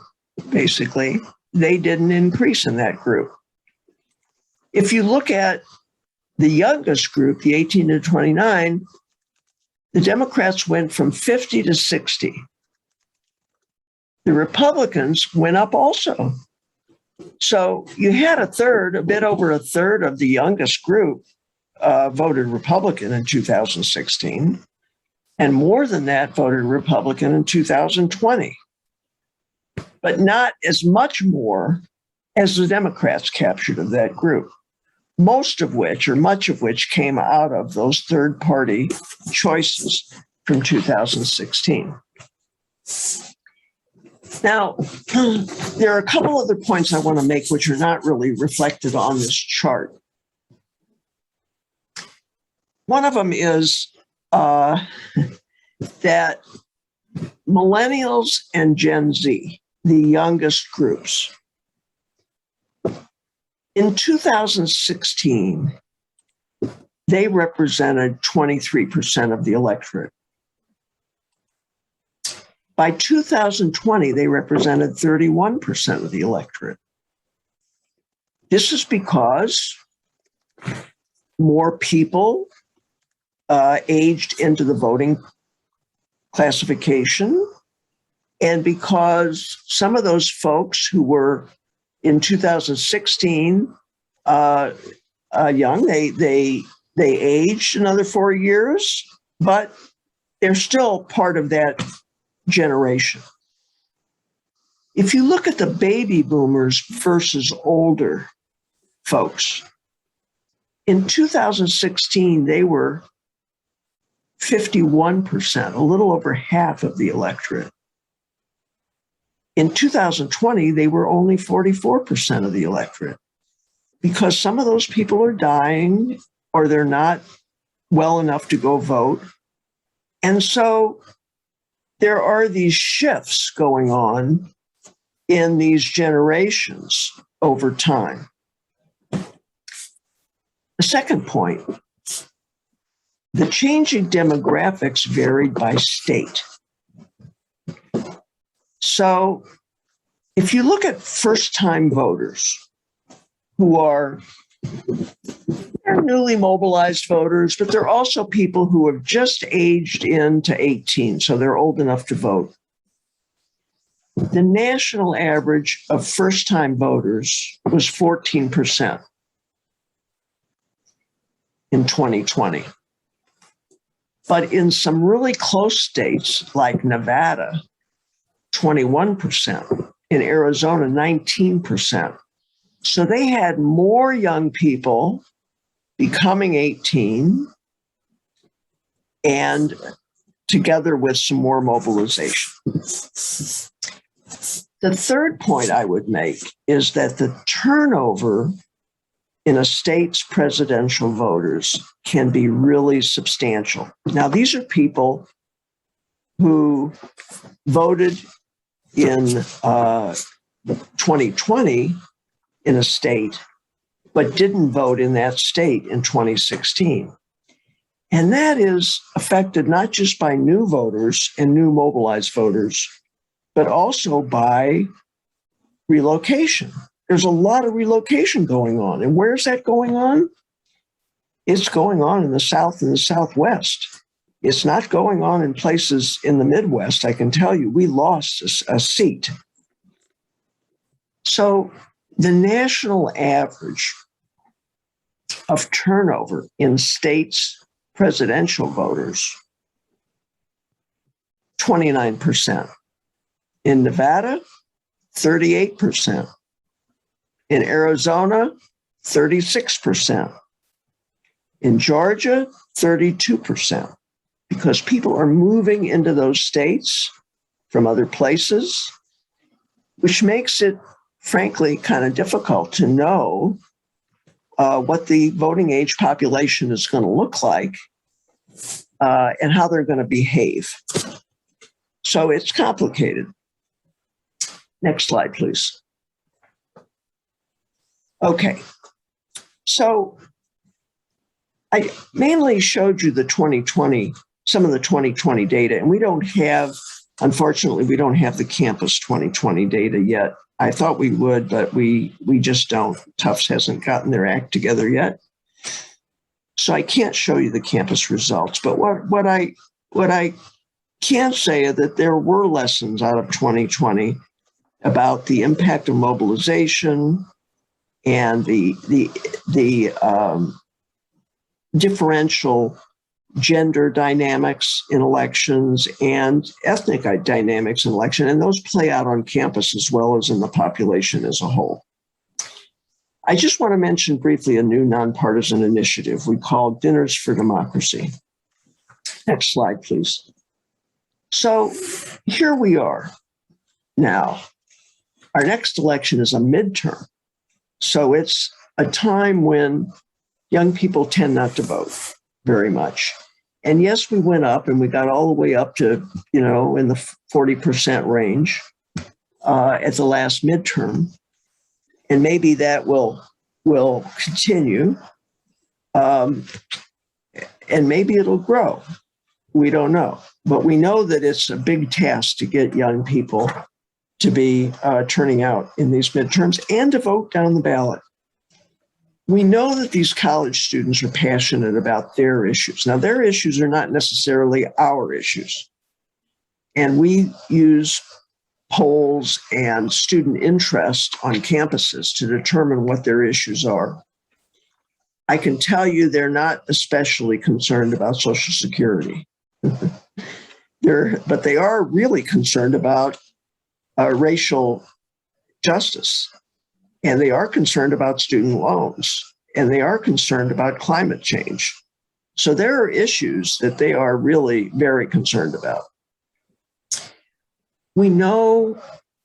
Basically, they didn't increase in that group. If you look at the youngest group, the 18 to 29, the Democrats went from 50 to 60. The Republicans went up also So you had a bit over a third of the youngest group voted Republican in 2016, and more than that voted Republican in 2020, but not as much more as the Democrats captured of that group, much of which came out of those third-party choices from 2016. Now, there are a couple other points I want to make which are not really reflected on this chart. One of them is that millennials and Gen Z, the youngest groups, in 2016, they represented 23% of the electorate. By 2020, they represented 31% of the electorate. This is because more people aged into the voting classification, and because some of those folks who were in 2016 young, they aged another 4 years, but they're still part of that generation. If you look at the baby boomers versus older folks, in 2016, they were 51%, a little over half of the electorate. In 2020, they were only 44% of the electorate because some of those people are dying or they're not well enough to go vote. And so there are these shifts going on in these generations over time. The second point, the changing demographics varied by state. So if you look at first-time voters who are they're newly mobilized voters, but they're also people who have just aged into 18, so they're old enough to vote. The national average of first-time voters was 14% in 2020. But in some really close states like Nevada, 21%, in Arizona, 19%. So they had more young people becoming 18 and together with some more mobilization. The third point I would make is that the turnover in a state's presidential voters can be really substantial. Now, these are people who voted in 2020 in a state, but didn't vote in that state in 2016. And that is affected not just by new voters and new mobilized voters, but also by relocation. There's a lot of relocation going on. And where's that going on? It's going on in the South and the Southwest. It's not going on in places in the Midwest. I can tell you, we lost a seat. So the national average of turnover in states' presidential voters, 29%. In Nevada, 38%. In Arizona, 36%. In Georgia, 32%. Because people are moving into those states from other places, which makes it, frankly, kind of difficult to know what the voting age population is going to look like and how they're going to behave. So it's complicated. Next slide, please. Okay. So I mainly showed you the 2020, some of the 2020 data, and we don't have, unfortunately, we don't have the campus 2020 data yet. I thought we would, but we just don't. Tufts hasn't gotten their act together yet. So I can't show you the campus results, but what I can say is that there were lessons out of 2020 about the impact of mobilization and the differential gender dynamics in elections and ethnic dynamics in election, and those play out on campus as well as in the population as a whole. I just want to mention briefly a new nonpartisan initiative we call Dinners for Democracy. Next slide, please. So here we are now. Our next election is a midterm. So it's a time when young people tend not to vote very much. And yes, we went up and we got all the way up to, in the 40% range at the last midterm. And maybe that will continue. And maybe it'll grow. We don't know. But we know that it's a big task to get young people to be turning out in these midterms and to vote down the ballot. We know that these college students are passionate about their issues. Now, their issues are not necessarily our issues. And we use polls and student interest on campuses to determine what their issues are. I can tell you they're not especially concerned about Social Security. But they are really concerned about racial justice. And they are concerned about student loans, and they are concerned about climate change. So there are issues that they are really very concerned about. We know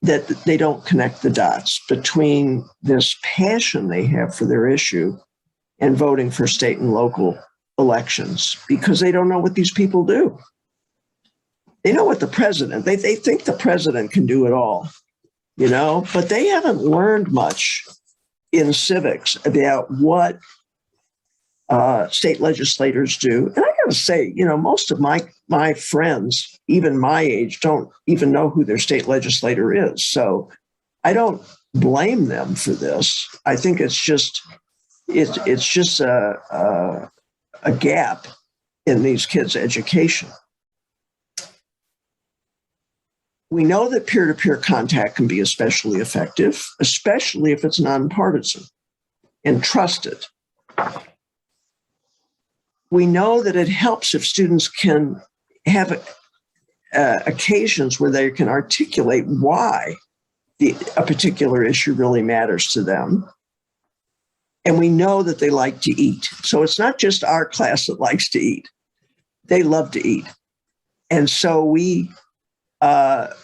that they don't connect the dots between this passion they have for their issue and voting for state and local elections because they don't know what these people do. They know what the president, they think the president can do it all. But they haven't learned much in civics about what state legislators do. And I got to say, most of my friends, even my age, don't even know who their state legislator is. So I don't blame them for this. I think it's just a gap in these kids' education. We know that peer-to-peer contact can be especially effective, especially if it's nonpartisan and trusted. We know that it helps if students can have occasions where they can articulate why a particular issue really matters to them. And we know that they like to eat. So it's not just our class that likes to eat. They love to eat. And so we got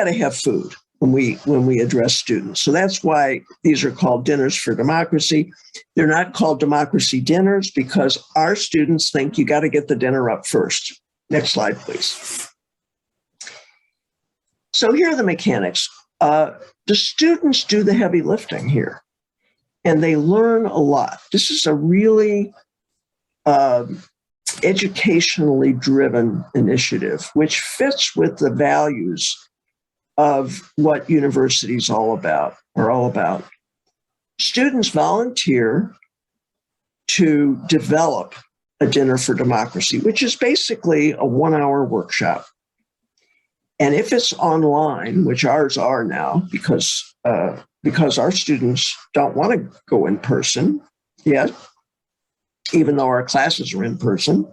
to have food when we address students. So that's why these are called Dinners for Democracy. They're not called democracy dinners because our students think you got to get the dinner up first. Next slide, please. So here are the mechanics. The students do the heavy lifting here, and they learn a lot. This is a really educationally driven initiative, which fits with the values of what universities are all about. Students volunteer to develop a Dinner for Democracy, which is basically a 1-hour workshop. And if it's online, which ours are now, because our students don't want to go in person yet, even though our classes are in person,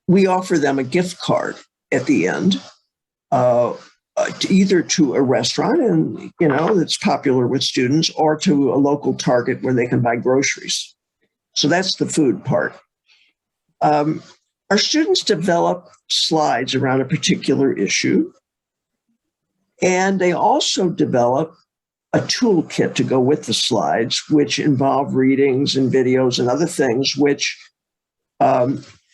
we offer them a gift card at the end, either to a restaurant and that's popular with students, or to a local Target where they can buy groceries. So that's the food part. Our students develop slides around a particular issue, and they also develop a toolkit to go with the slides, which involve readings and videos and other things, which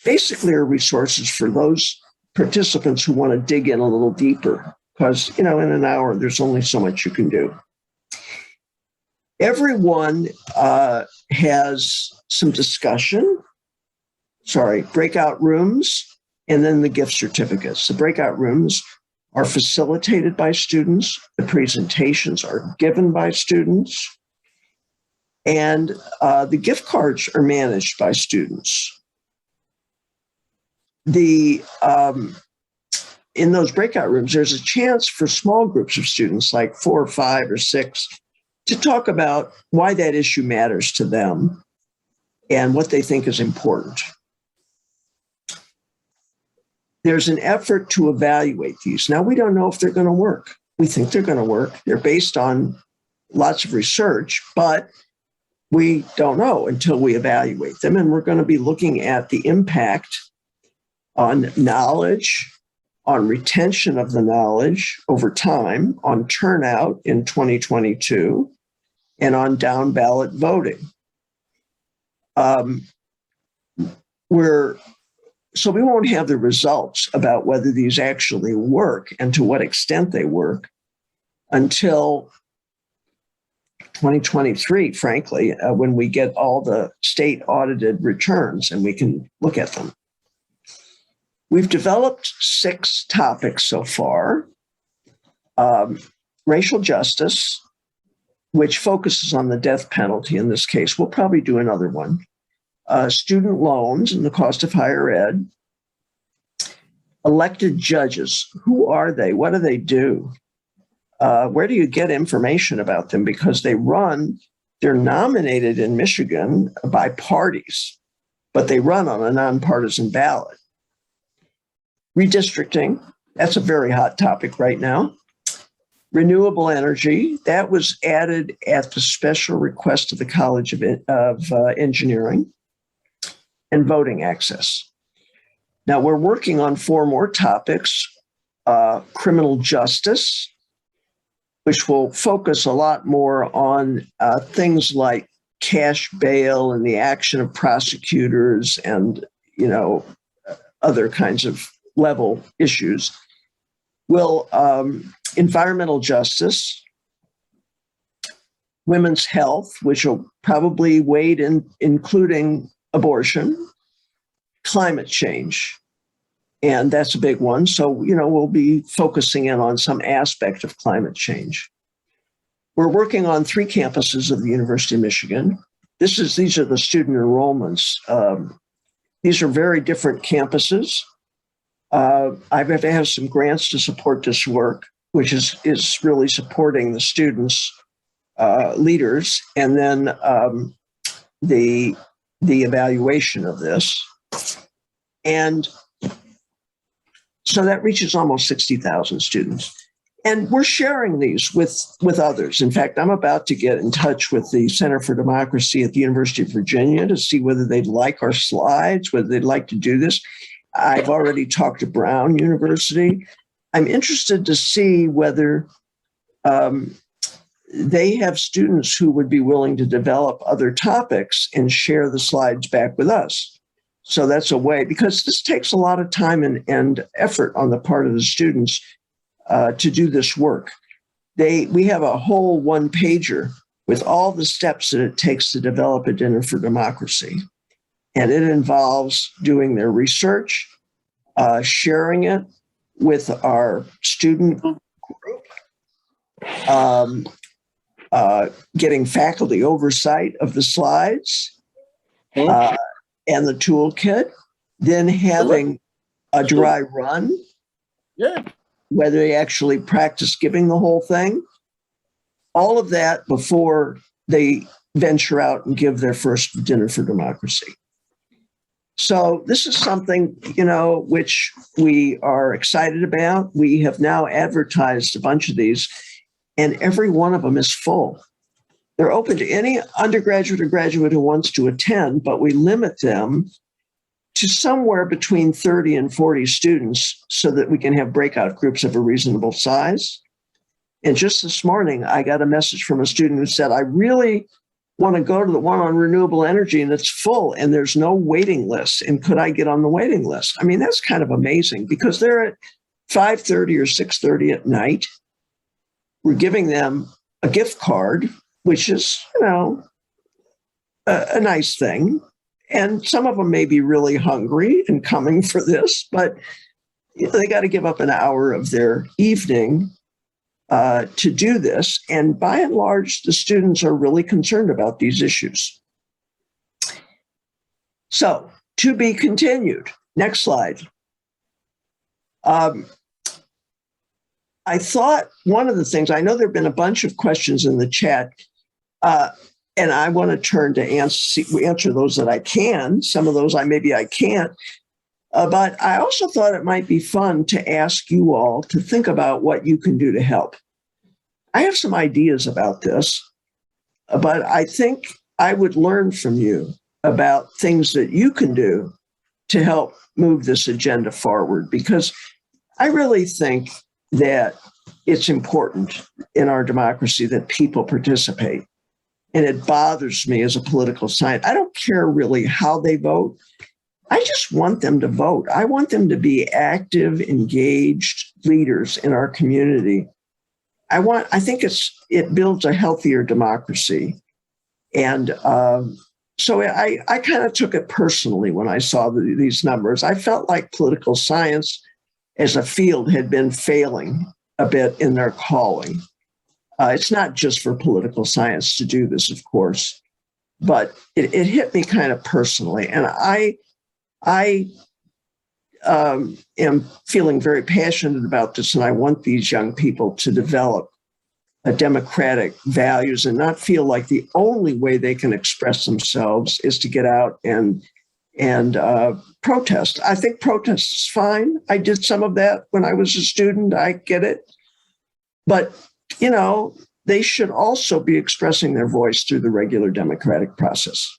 basically are resources for those participants who want to dig in a little deeper, because, in an hour, there's only so much you can do. Everyone has some discussion, breakout rooms, and then the gift certificates. The breakout rooms are facilitated by students. The presentations are given by students. And the gift cards are managed by students. The in those breakout rooms, there's a chance for small groups of students, like 4 or 5 or 6, to talk about why that issue matters to them and what they think is important. There's an effort to evaluate these. Now, we don't know if they're going to work. We think they're going to work. They're based on lots of research, but we don't know until we evaluate them. And we're going to be looking at the impact on knowledge, on retention of the knowledge over time, on turnout in 2022, and on down ballot voting. So we won't have the results about whether these actually work and to what extent they work until 2023, frankly, when we get all the state audited returns and we can look at them. We've developed 6 topics so far. Racial justice, which focuses on the death penalty in this case. We'll probably do another one. Student loans and the cost of higher ed. Elected judges. Who are they? What do they do? Where do you get information about them? Because they're nominated in Michigan by parties, but they run on a nonpartisan ballot. Redistricting, that's a very hot topic right now. Renewable energy, that was added at the special request of the College of Engineering. And voting access. Now we're working on 4 more topics. Criminal justice, which will focus a lot more on things like cash bail and the action of prosecutors and, other kinds of level issues. Environmental justice, women's health, which will probably wade in, including abortion, climate change, and that's a big one. So, we'll be focusing in on some aspect of climate change. We're working on 3 campuses of the University of Michigan. These are the student enrollments. These are very different campuses. I've had to have some grants to support this work, which is really supporting the students, leaders, and then the evaluation of this. And so that reaches almost 60,000 students. And we're sharing these with others. In fact, I'm about to get in touch with the Center for Democracy at the University of Virginia to see whether they'd like our slides, whether they'd like to do this. I've already talked to Brown University. I'm interested to see whether they have students who would be willing to develop other topics and share the slides back with us. So that's a way, because this takes a lot of time and effort on the part of the students to do this work. We have a whole 1-pager with all the steps that it takes to develop a dinner for democracy. And it involves doing their research, sharing it with our student group, getting faculty oversight of the slides and the toolkit, then having a dry run, whether they actually practice giving the whole thing, all of that before they venture out and give their first dinner for democracy. So this is something, which we are excited about. We have now advertised a bunch of these, and every one of them is full. They're open to any undergraduate or graduate who wants to attend, but we limit them to somewhere between 30 and 40 students so that we can have breakout groups of a reasonable size. And just this morning, I got a message from a student who said, I really want to go to the one on renewable energy and it's full and there's no waiting list. And could I get on the waiting list? I mean, that's kind of amazing because they're at 5:30 or 6:30 at night. We're giving them a gift card, which is, a nice thing. And some of them may be really hungry and coming for this, but they got to give up an hour of their evening to do this. And by and large, the students are really concerned about these issues. So, to be continued. Next slide. I thought one of the things, I know there have been a bunch of questions in the chat, and I want to turn to answer those that I can. Some of those maybe I can't. But I also thought it might be fun to ask you all to think about what you can do to help. I have some ideas about this, but I think I would learn from you about things that you can do to help move this agenda forward, because I really think that it's important in our democracy that people participate. And it bothers me as a political scientist. I don't care really how they vote. I just want them to vote. I want them to be active, engaged leaders in our community. I think it builds a healthier democracy. And so I kind of took it personally when I saw these numbers. I felt like political science as a field had been failing a bit in their calling. It's not just for political science to do this, of course, but it hit me kind of personally. And I am feeling very passionate about this, and I want these young people to develop democratic values and not feel like the only way they can express themselves is to get out and protest. I think protest is fine. I did some of that when I was a student. I get it. But, they should also be expressing their voice through the regular democratic process.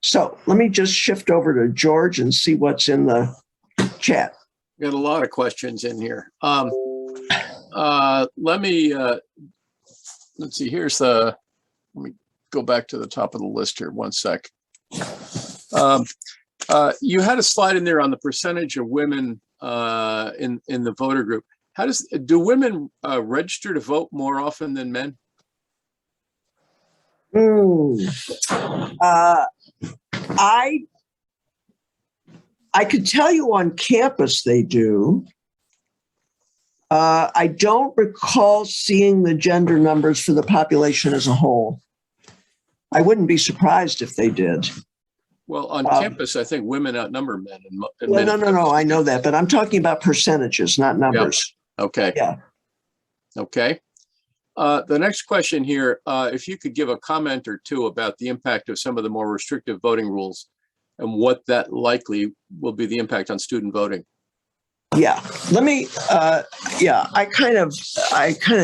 So let me just shift over to George and see what's in the chat. We got a lot of questions in here. Let's see, let me go back to the top of the list here, one sec. You had a slide in there on the percentage of women in the voter group. Do women register to vote more often than men? I could tell you on campus they do. I don't recall seeing the gender numbers for the population as a whole. I wouldn't be surprised if they did. Well, on campus, I think women outnumber men. No, I know that, but I'm talking about percentages, not numbers. Yep. Okay. Yeah. Okay. The next question here, if you could give a comment or two about the impact of some of the more restrictive voting rules and what that likely will be the impact on student voting. Yeah, let me, I kind of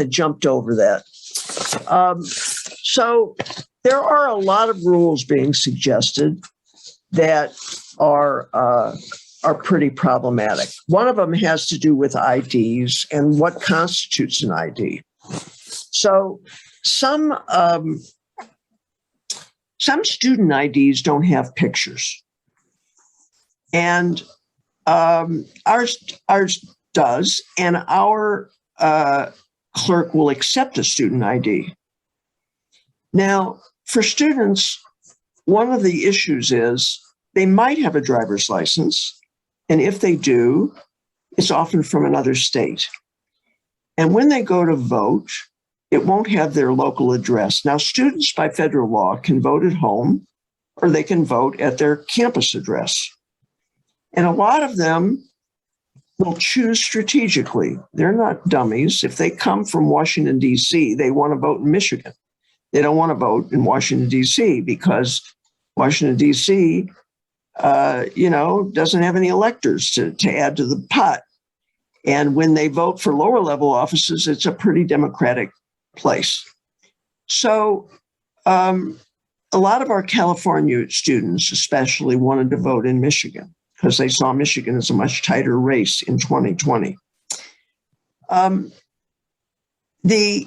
jumped over that. So there are a lot of rules being suggested that are pretty problematic. One of them has to do with IDs and what constitutes an ID. So some student IDs don't have pictures, and ours does, and our clerk will accept a student ID. Now, for students, one of the issues is they might have a driver's license, and if they do, it's often from another state. And when they go to vote, it won't have their local address. Now, students by federal law can vote at home, or they can vote at their campus address. And a lot of them will choose strategically. They're not dummies. If they come from Washington, D.C., they want to vote in Michigan. They don't want to vote in Washington, D.C. because Washington, D.C., doesn't have any electors to add to the pot. And when they vote for lower level offices, it's a pretty democratic place. So a lot of our California students especially wanted to vote in Michigan because they saw Michigan as a much tighter race in 2020. When they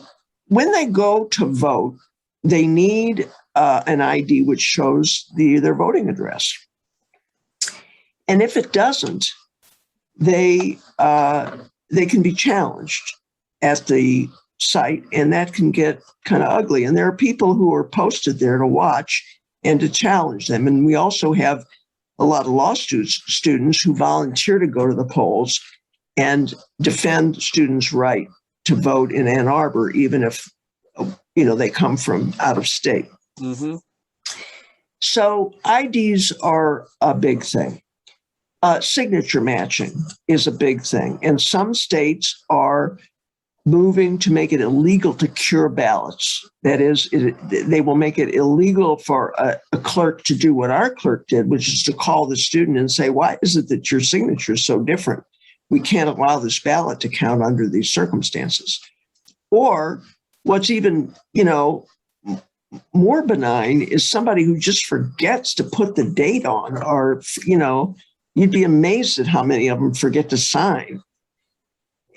go to vote, they need an ID which shows their voting address. And if it doesn't, they can be challenged at the site, and that can get kind of ugly. And there are people who are posted there to watch and to challenge them. And we also have a lot of law students who volunteer to go to the polls and defend students' right to vote in Ann Arbor, even if they come from out of state. Mm-hmm. So IDs are a big thing. Signature matching is a big thing. And some states are moving to make it illegal to cure ballots. That is, they will make it illegal for a clerk to do what our clerk did, which is to call the student and say, why is it that your signature is so different? We can't allow this ballot to count under these circumstances. Or what's even, more benign is somebody who just forgets to put the date on, or, you'd be amazed at how many of them forget to sign.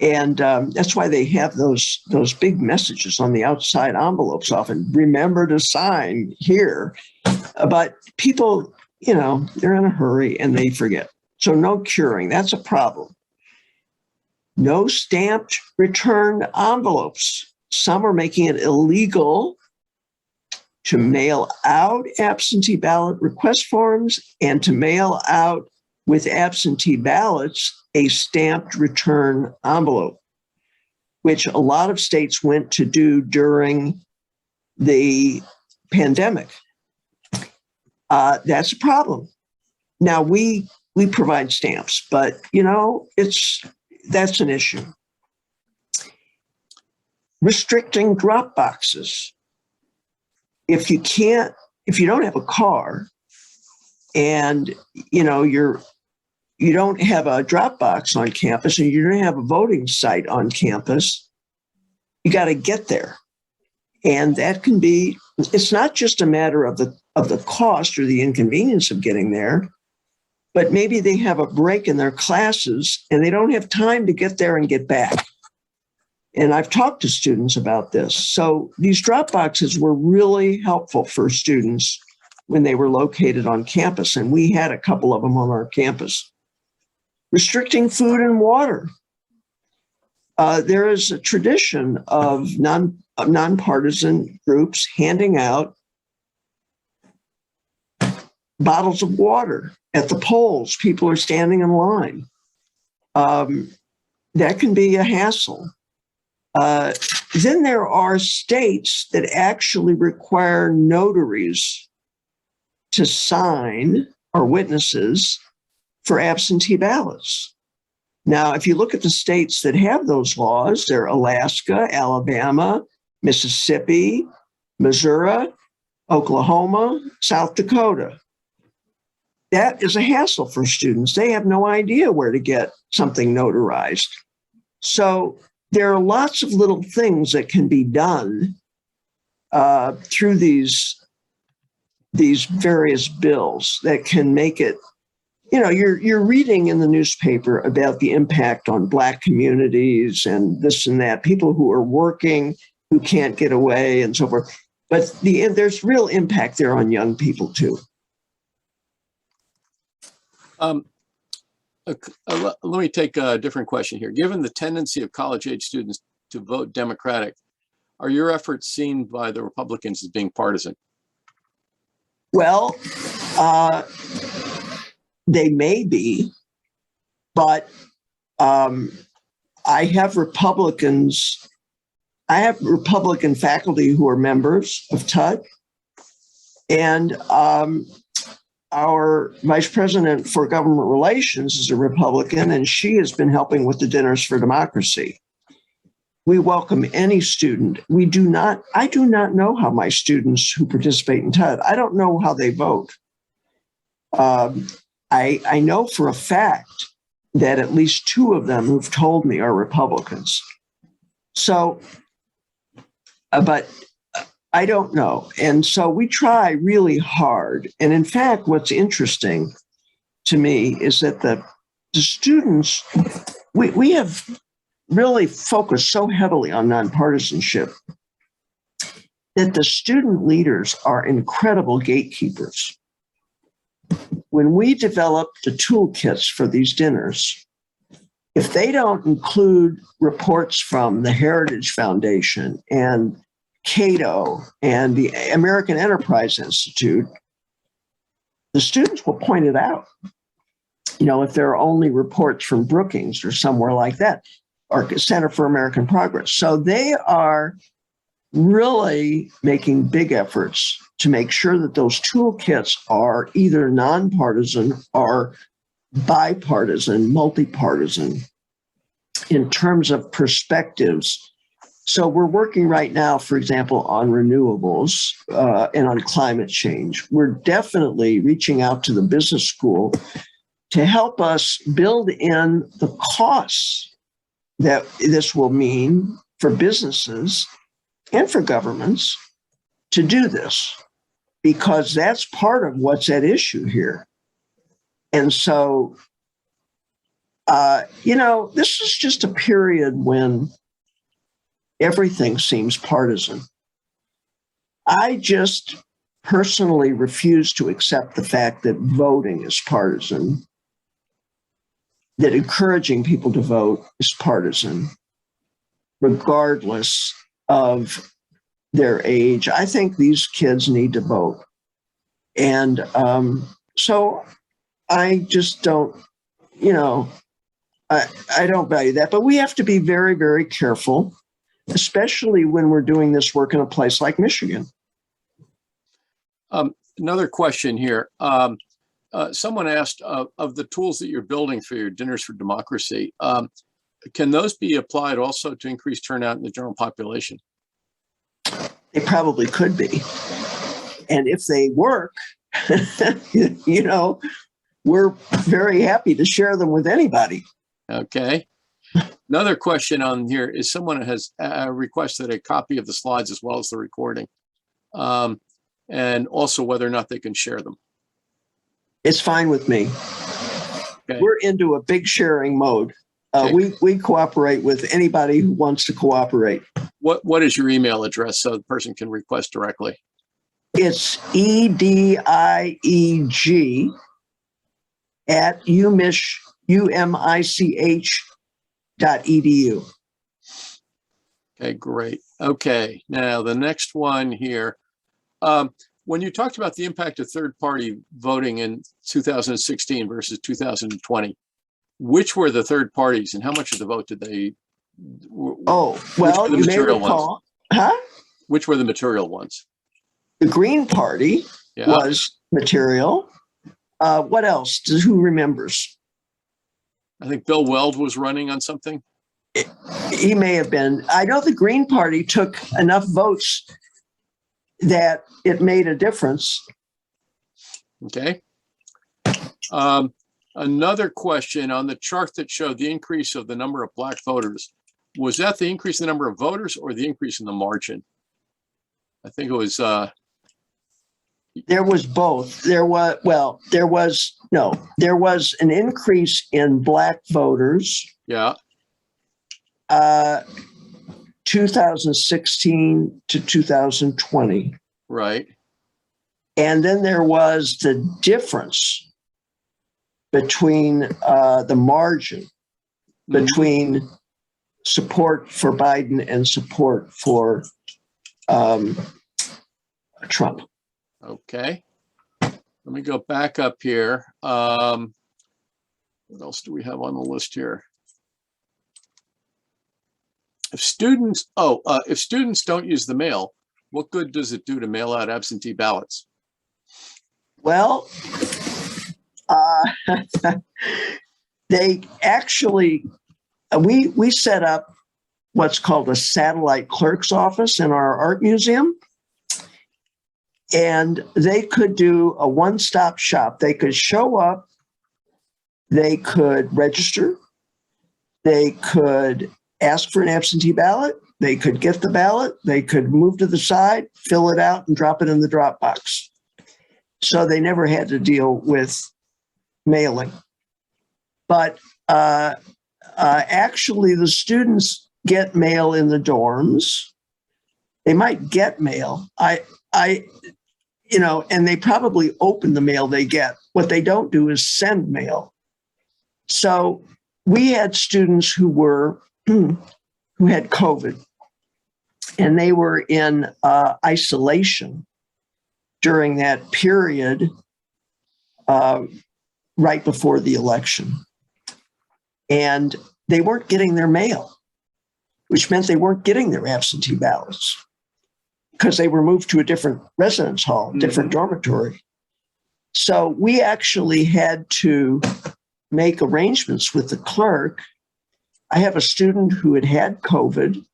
And that's why they have those big messages on the outside envelopes often. Remember to sign here. But people, they're in a hurry and they forget. So no curing. That's a problem. No stamped return envelopes. Some are making it illegal to mail out absentee ballot request forms and to mail out with absentee ballots a stamped return envelope, which a lot of states went to do during the pandemic. That's a problem. Now we provide stamps, but that's an issue. Restricting drop boxes. If you don't have a car and you don't have a drop box on campus and you don't have a voting site on campus, you got to get there. And that can be, it's not just a matter of the cost or the inconvenience of getting there, but maybe they have a break in their classes and they don't have time to get there and get back. And I've talked to students about this. So these drop boxes were really helpful for students when they were located on campus, and we had a couple of them on our campus. Restricting food and water. There is a tradition of nonpartisan groups handing out bottles of water at the polls. People are standing in line. That can be a hassle. Then there are states that actually require notaries to sign, or witnesses, for absentee ballots. Now, if you look at the states that have those laws, they're Alaska, Alabama, Mississippi, Missouri, Oklahoma, South Dakota. That is a hassle for students. They have no idea where to get something notarized. So there are lots of little things that can be done through these various bills that can make it, you're reading in the newspaper about the impact on Black communities and this and that, people who are working, who can't get away and so forth. But there's real impact there on young people too. Let me take a different question here. Given the tendency of college-age students to vote Democratic, are your efforts seen by the Republicans as being partisan? Well, they may be, but I have Republican faculty who are members of TUD, and our vice president for government relations is a Republican, and she has been helping with the Dinners for Democracy. We welcome any student. I do not know how my students who participate in TUD, I don't know how they vote. I know for a fact that at least two of them who've told me are Republicans. So, but I don't know. And so we try really hard. And in fact, what's interesting to me is that the students, we have really focused so heavily on nonpartisanship that the student leaders are incredible gatekeepers. When we develop the toolkits for these dinners, if they don't include reports from the Heritage Foundation and Cato and the American Enterprise Institute, the students will point it out. If there are only reports from Brookings or somewhere like that, or Center for American Progress. So they are really making big efforts to make sure that those toolkits are either nonpartisan or bipartisan, multipartisan, in terms of perspectives So we're working right now, for example, on renewables and on climate change. We're definitely reaching out to the business school to help us build in the costs that this will mean for businesses and for governments to do this, because that's part of what's at issue here. And so, this is just a period when everything seems partisan. I just personally refuse to accept the fact that voting is partisan, that encouraging people to vote is partisan, regardless of their age. I think these kids need to vote. And so I just don't, I don't value that. But we have to be very, very careful, especially when we're doing this work in a place like Michigan. Another question here. Someone asked, of the tools that you're building for your Dinners for Democracy, can those be applied also to increase turnout in the general population? They probably could be. And if they work, we're very happy to share them with anybody. Okay. Another question on here is someone has requested a copy of the slides as well as the recording, and also whether or not they can share them. It's fine with me. Okay. We're into a big sharing mode. We cooperate with anybody who wants to cooperate. What is your email address so the person can request directly? It's EDIEG at umich.edu. Okay, great. Okay, now the next one here. When you talked about the impact of third-party voting in 2016 versus 2020, which were the third parties and how much of the vote did they? Oh, well, you may recall. Huh? Which were the material ones? The Green Party was material. What else? Who remembers? I think Bill Weld was running on something. He may have been. I know the Green Party took enough votes that it made a difference. Okay. Another question on the chart that showed the increase of the number of Black voters. Was that the increase in the number of voters or the increase in the margin? I think it was. There was both. There was an increase in Black voters. Yeah. 2016 to 2020. Right. And then there was the difference between the margin between support for Biden and support for Trump. Okay. Let me go back up here. What else do we have on the list here? If students don't use the mail, what good does it do to mail out absentee ballots? Well, they actually, we set up what's called a satellite clerk's office in our art museum. And they could do a one-stop shop. They could show up, they could register, they could ask for an absentee ballot, they could get the ballot, they could move to the side, fill it out, and drop it in the drop box. So they never had to deal with mailing. But actually, the students get mail in the dorms. They might get mail. And they probably open the mail they get. What they don't do is send mail. So we had students who had COVID, and they were in isolation during that period right before the election. And they weren't getting their mail, which meant they weren't getting their absentee ballots because they were moved to a different residence hall, different dormitory. So we actually had to make arrangements with the clerk. I have a student who had COVID.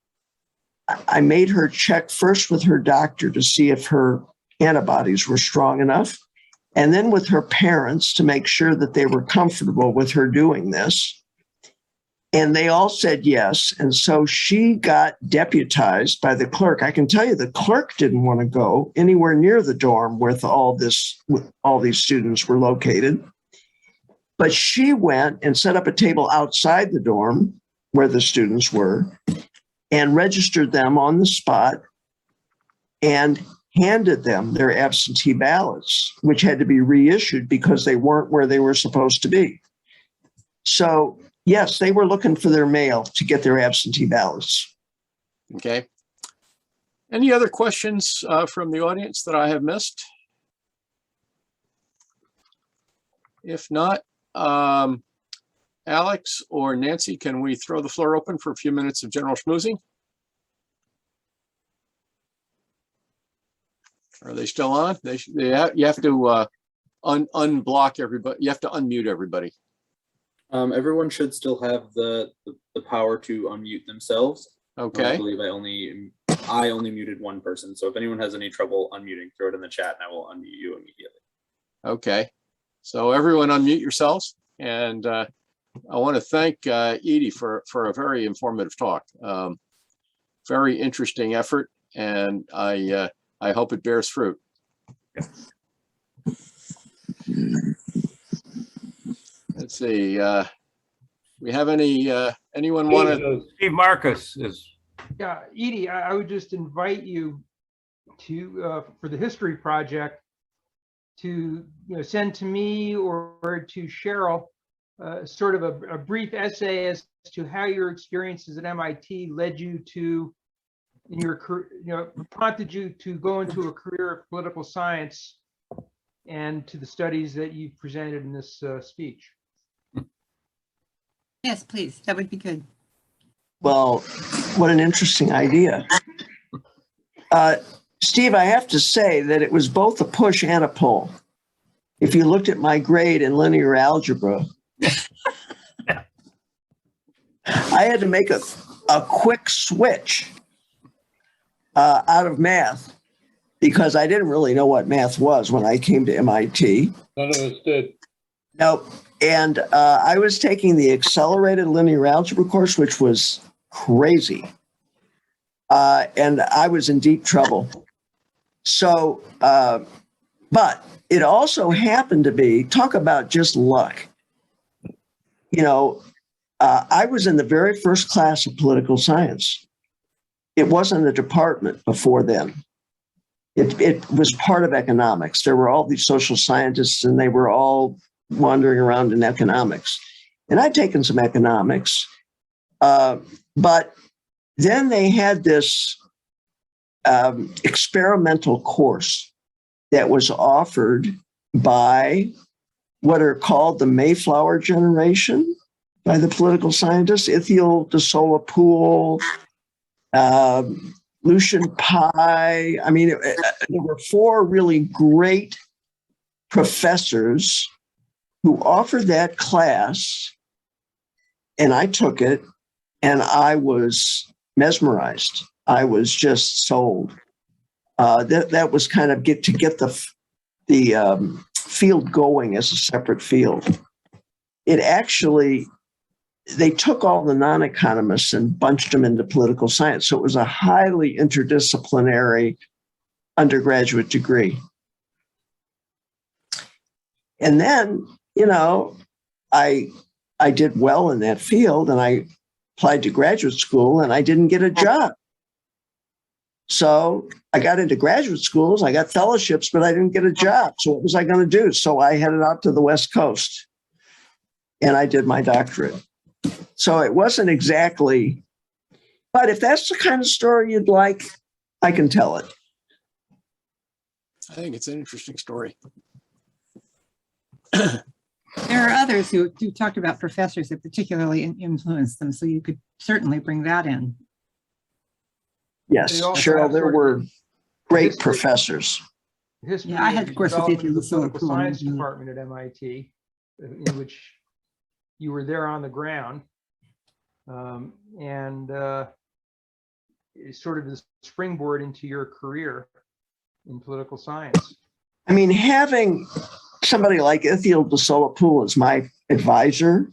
I made her check first with her doctor to see if her antibodies were strong enough, and then with her parents to make sure that they were comfortable with her doing this. And they all said yes. And so she got deputized by the clerk. I can tell you the clerk didn't want to go anywhere near the dorm where all these students were located. But she went and set up a table outside the dorm where the students were and registered them on the spot and handed them their absentee ballots, which had to be reissued because they weren't where they were supposed to be. So yes, they were looking for their mail to get their absentee ballots. Okay. Any other questions from the audience that I have missed? If not, Alex or Nancy, can we throw the floor open for a few minutes of general schmoozing? Are they still on? You have to unblock everybody. You have to unmute everybody. Everyone should still have the power to unmute themselves. Okay. I believe I only muted one person. So if anyone has any trouble unmuting, throw it in the chat and I will unmute you immediately. Okay. So everyone unmute yourselves. And I want to thank Edie for a very informative talk. Very interesting effort, and I hope it bears fruit. Let's see. We have anyone want to? Steve Marcus is. Yeah, Edie, I would just invite you to for the history project to send to me or to Cheryl sort of a brief essay as to how your experiences at MIT led you to in your career, prompted you to go into a career of political science and to the studies that you presented in this speech. Yes, please. That would be good. Well, what an interesting idea. Steve, I have to say that it was both a push and a pull. If you looked at my grade in linear algebra, I had to make a quick switch out of math because I didn't really know what math was when I came to MIT. None of us did. Nope. And I was taking the accelerated linear algebra course, which was crazy. And I was in deep trouble. So, but it also happened to be, talk about just luck. I was in the very first class of political science. It wasn't a department before then. It was part of economics. There were all these social scientists and they were all wandering around in economics. And I'd taken some economics, but then they had this experimental course that was offered by what are called the Mayflower generation by the political scientists, Ithiel de Sola Poole, Lucian Pye. I mean, there were four really great professors who offered that class, and I took it, and I was mesmerized. I was just sold. That was kind of get the field going as a separate field. It actually, they took all the non-economists and bunched them into political science. So it was a highly interdisciplinary undergraduate degree. And then, I did well in that field and I applied to graduate school and I didn't get a job. So I got into graduate schools, I got fellowships, but I didn't get a job. So what was I going to do? So I headed out to the West Coast and I did my doctorate. So it wasn't exactly, but if that's the kind of story you'd like, I can tell it. I think it's an interesting story. There are others who talked about professors that particularly influenced them, so you could certainly bring that in. Yes, Cheryl, there were great professors. History Yeah, I had courses of if you the look so political cool. science department at MIT, in which you were there on the ground, and is sort of the springboard into your career in political science. I mean, having somebody like Ithiel de Solapool as my advisor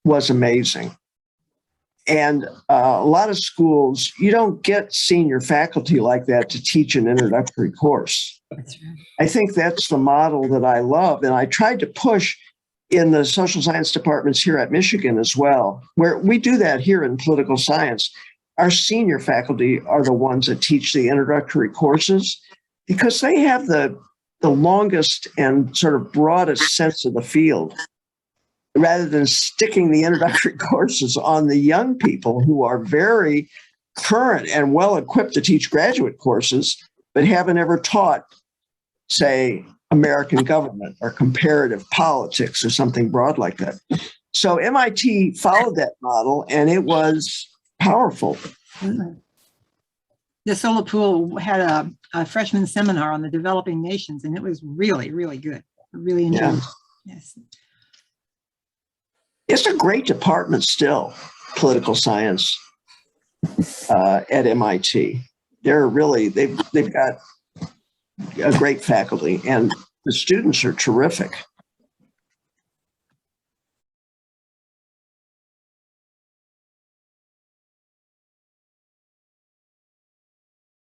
was amazing. And a lot of schools, you don't get senior faculty like that to teach an introductory course. That's right. I think that's the model that I love. And I tried to push in the social science departments here at Michigan as well, where we do that here in political science. Our senior faculty are the ones that teach the introductory courses because they have the longest and sort of broadest sense of the field, rather than sticking the introductory courses on the young people who are very current and well equipped to teach graduate courses, but haven't ever taught, say, American government or comparative politics or something broad like that. So MIT followed that model, and it was powerful. The Solapool had a freshman seminar on the developing nations, and it was really, really good. I really enjoyed it. Yes. It's a great department still, political science at MIT. They're really, they've got a great faculty, and the students are terrific.